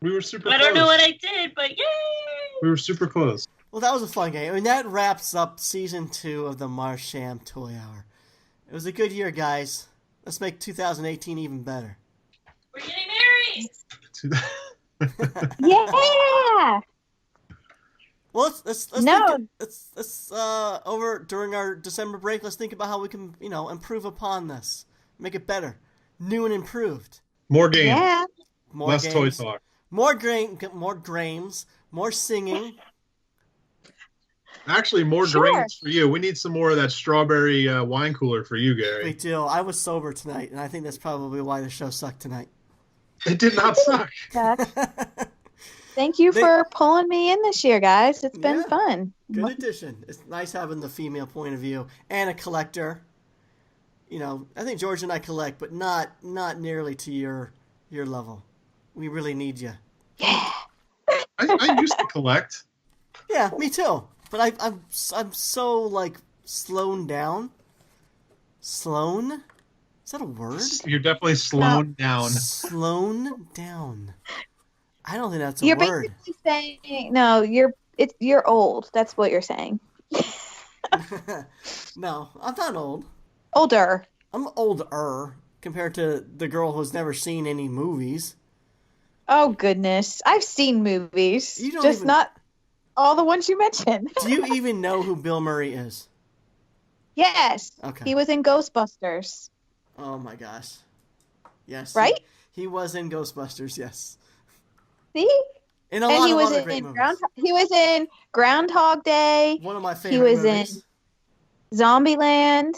We were super I close. don't know what I did, but yay! We were super close. Well, that was a fun game. I mean, that wraps up season 2 of the Marsham Toy Hour. It was a good year, guys. Let's make 2018 even better. We're getting married. Yeah. Well, let's No. think, let's over during our December break. Let's think about how we can improve upon this, make it better, new and improved. More games. Yeah. More Less games, toy talk. more games, more singing. Actually, more Sure. drinks for you. We need some more of that strawberry wine cooler for you, We Gary. do. I was sober tonight, and I think that's probably why the show sucked tonight. It did not suck. Thank you They- for pulling me in this year, guys. It's been Yeah. fun. Good addition. It's nice having the female point of view and a collector. I think George and I collect, but not nearly to your level. We really need you. Yeah. I used to collect. Yeah, me too. But I'm so like slowed down. Sloan? Is that a word? You're definitely slowed down. Slown down. I don't think that's a You're word. basically saying no. You're old. That's what you're saying. No, I'm not old. Older. I'm older compared to the girl who's never seen any movies. Oh goodness, I've seen movies, You don't just even- not all the ones you mentioned. Do you even know who Bill Murray is? Yes, Okay. he was in Ghostbusters, Oh my gosh. Yes. right? He was in Ghostbusters, yes. See, In a and lot he of was other great in movies. He was in Groundhog Day, One of my favorite was movies. Zombieland,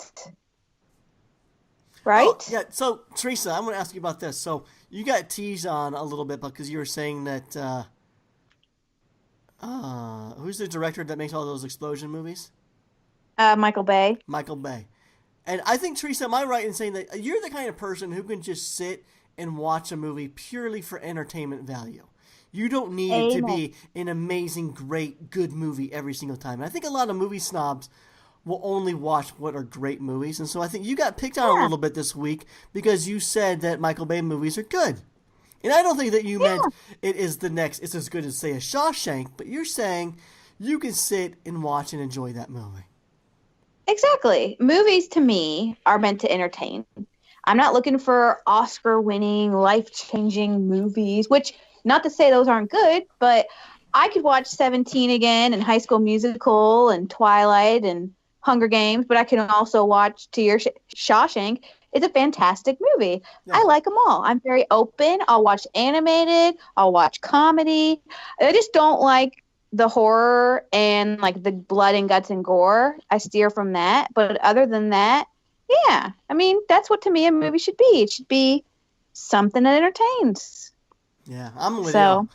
right? Oh, yeah, so Theresa, I'm going to ask you about this. So you got teased on a little bit because you were saying that who's the director that makes all those explosion movies? Michael Bay. Michael Bay. And I think, Theresa, am I right in saying that you're the kind of person who can just sit and watch a movie purely for entertainment value? You don't need it to Amen. be an amazing, great, good movie every single time. And I think a lot of movie snobs will only watch what are great movies. And so I think you got picked on a little bit this week because you said that Michael Bay movies are good. And I don't think that you meant it's as good as, say, a Shawshank, but you're saying you can sit and watch and enjoy that movie. Exactly. Movies to me are meant to entertain. I'm not looking for Oscar-winning, life-changing movies, which, not to say those aren't good, but I could watch 17 again and High School Musical and Twilight and Hunger Games, but I can also watch To Your Shawshank. It's a fantastic movie. Yeah. I like them all. I'm very open. I'll watch animated. I'll watch comedy. I just don't like the horror and like the blood and guts and gore. I steer from that. But other than that, yeah. I mean, that's what to me a movie should be. It should be something that entertains. Yeah, I'm with So- you.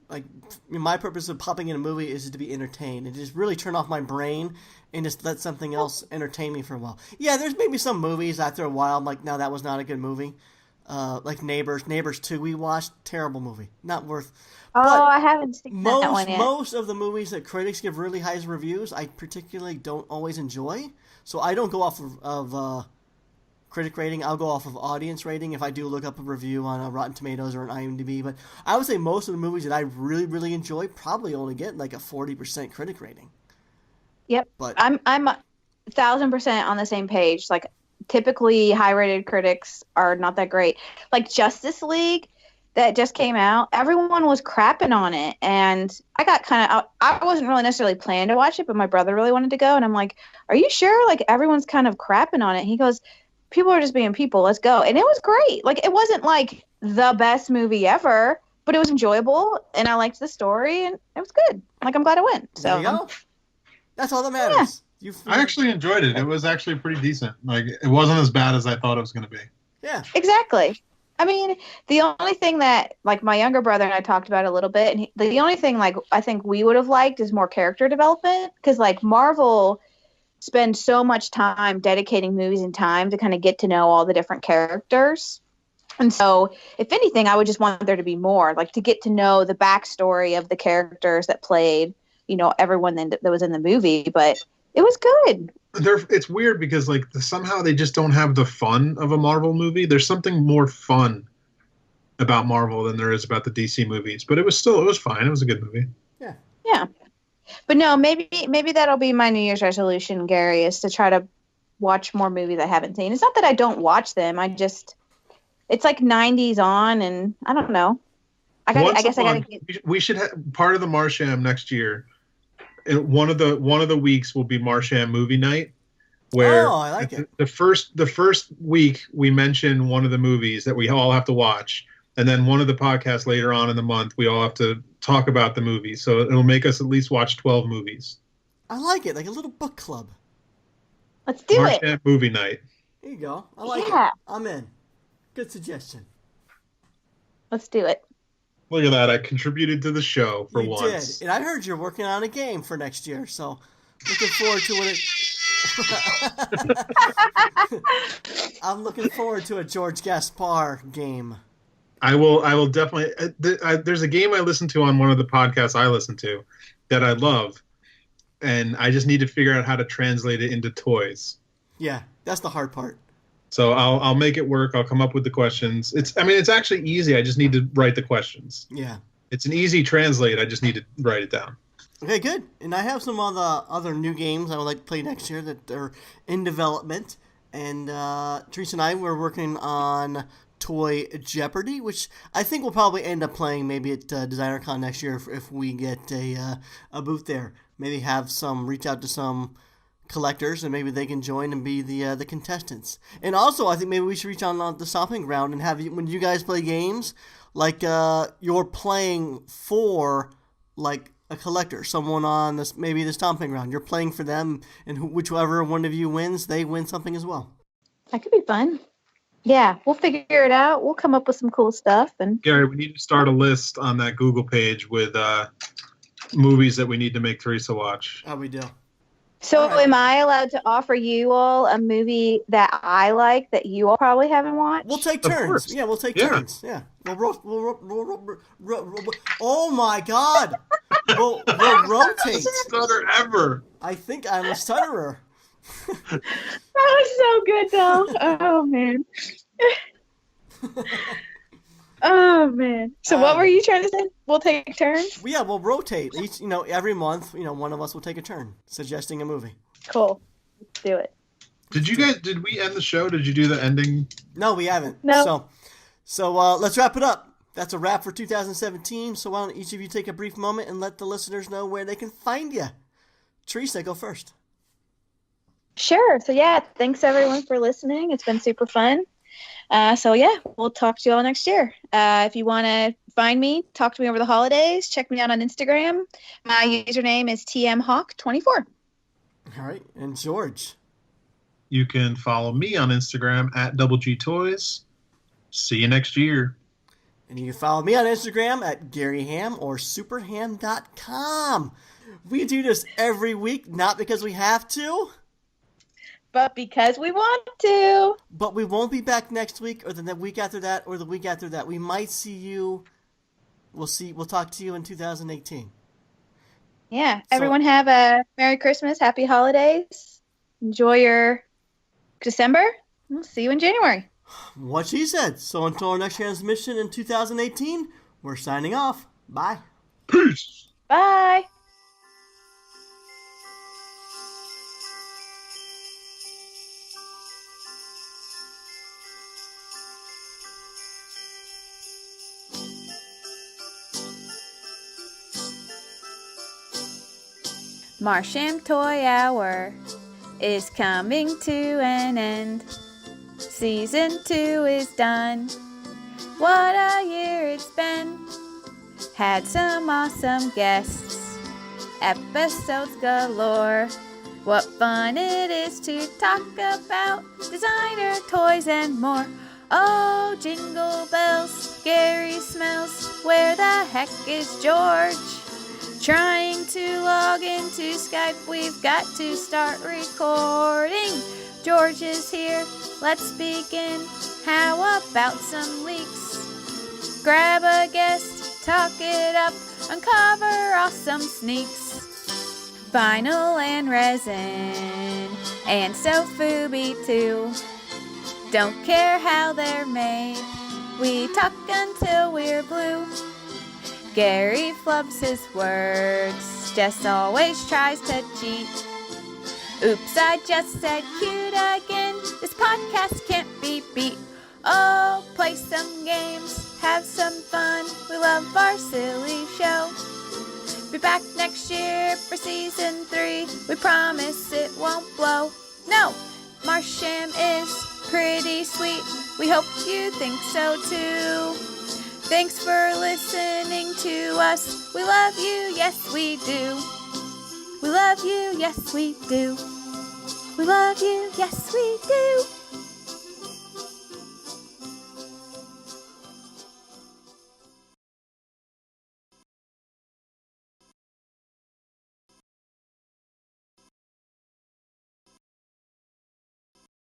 Like, my purpose of popping in a movie is to be entertained and just really turn off my brain and just let something else entertain me for a while. Yeah, there's maybe some movies after a while I'm like, no, that was not a good movie. Like Neighbors 2 we watched, terrible movie. Not worth. Oh, But I haven't seen that one yet. Most of the movies that critics give really high reviews, I particularly don't always enjoy. So I don't go off of critic rating. I'll go off of audience rating if I do look up a review on Rotten Tomatoes or an IMDb. But I would say most of the movies that I really, really enjoy probably only get like a 40% critic rating. Yep. But I'm 1,000% on the same page. Like, typically high-rated critics are not that great. Like Justice League that just came out, everyone was crapping on it, and I got I wasn't really necessarily planning to watch it, but my brother really wanted to go, and I'm like, are you sure? Like, everyone's kind of crapping on it. He goes, people are just being people. Let's go. And it was great. Like, it wasn't like the best movie ever, but it was enjoyable, and I liked the story, and it was good. Like, I'm glad I went. So There you go. That's all that matters. I actually enjoyed it. It was actually pretty decent. Like, it wasn't as bad as I thought it was going to be. Yeah. Exactly. I mean, the only thing that, like, my younger brother and I talked about it a little bit, and the only thing, like, I think we would have liked is more character development, because, like, Marvel spends so much time dedicating movies and time to kind of get to know all the different characters. And so, if anything, I would just want there to be more, like, to get to know the backstory of the characters that played, you know, everyone that was in the movie. But it was good. It's weird because, like, somehow they just don't have the fun of a Marvel movie. There's something more fun about Marvel than there is about the DC movies. But it was fine. It was a good movie. Yeah. Yeah. But no, maybe that'll be my New Year's resolution, Gary, is to try to watch more movies I haven't seen. It's not that I don't watch them. It's like 90s on, and I don't know. I guess I gotta get. We should have part of the Marsham next year. One of the weeks will be Marsham movie night, where I like it. The first week we mention one of the movies that we all have to watch, and then one of the podcasts later on in the month we all have to talk about the movie. So it'll make us at least watch 12 movies. I like it, like a little book club. Let's do it. Marsham movie night. There you go. I like it. I'm in. Good suggestion. Let's do it. Look at that. I contributed to the show for once. You did. And I heard you're working on a game for next year, so looking forward to it. I'm looking forward to a George Gaspar game. I will definitely. There's a game I listen to on one of the podcasts I listen to that I love, and I just need to figure out how to translate it into toys. Yeah, that's the hard part. So I'll make it work. I'll come up with the questions. It's actually easy. I just need to write the questions. Yeah. It's an easy translate. I just need to write it down. Okay, good. And I have some other new games I would like to play next year that are in development. And Theresa and I were working on Toy Jeopardy, which I think we'll probably end up playing maybe at DesignerCon next year if we get a booth there. Maybe reach out to some collectors, and maybe they can join and be the contestants. And also, I think maybe we should reach on the Stomping Ground and have when you guys play games, like you're playing for like a collector, someone on this maybe the Stomping Ground. You're playing for them, and whichever one of you wins, they win something as well. That could be fun. Yeah, we'll figure it out. We'll come up with some cool stuff. And Gary, we need to start a list on that Google page with movies that we need to make Theresa watch. Oh, we do. So All right. Am I allowed to offer you all a movie that I like that you all probably haven't watched? We'll take Of turns. course. Yeah, we'll take turns. Yeah. Oh my God. We'll rotate. Stutter ever. I think I'm a stutterer. That was so good, though. Oh, man. Oh, man. So what were you trying to say? We'll take turns? Yeah, we'll rotate. Every month, one of us will take a turn suggesting a movie. Cool. Let's do it. Did we end the show? Did you do the ending? No, we haven't. No. So let's wrap it up. That's a wrap for 2017. So why don't each of you take a brief moment and let the listeners know where they can find you. Theresa, go first. Sure. So, yeah, thanks, everyone, for listening. It's been super fun. We'll talk to you all next year. If you want to find me, talk to me over the holidays, check me out on Instagram. My username is tmhawk24. All right. And George. You can follow me on Instagram at DoubleGToys. See you next year. And you can follow me on Instagram at GaryHam or superham.com. We do this every week, not because we have to, But because we want to. but we won't be back next week or the week after that or the week after that. We might see you. We'll talk to you in 2018. Yeah. Everyone have a Merry Christmas, Happy Holidays. Enjoy your December. We'll see you in January. What she said. So until our next transmission in 2018, we're signing off. Bye. Peace. Bye. Marsham Toy Hour is coming to an end. Season 2 is done. What a year it's been. Had some awesome guests. Episodes galore. What fun it is to talk about designer toys and more. Oh, jingle bells, scary smells. Where the heck is George? Trying to log into Skype, we've got to start recording. George is here, let's begin. How about some leaks? Grab a guest, talk it up, uncover awesome sneaks. Vinyl and resin, and sofubi too. Don't care how they're made, we talk until we're blue. Gary flubs his words, Jess always tries to cheat. Oops, I just said cute again, this podcast can't be beat. Oh, play some games, have some fun, we love our silly show. Be back next year for season 3, we promise it won't blow. No, Marsham is pretty sweet, we hope you think so too. Thanks for listening to us. We love you, yes we do. We love you, yes we do. We love you, yes we do.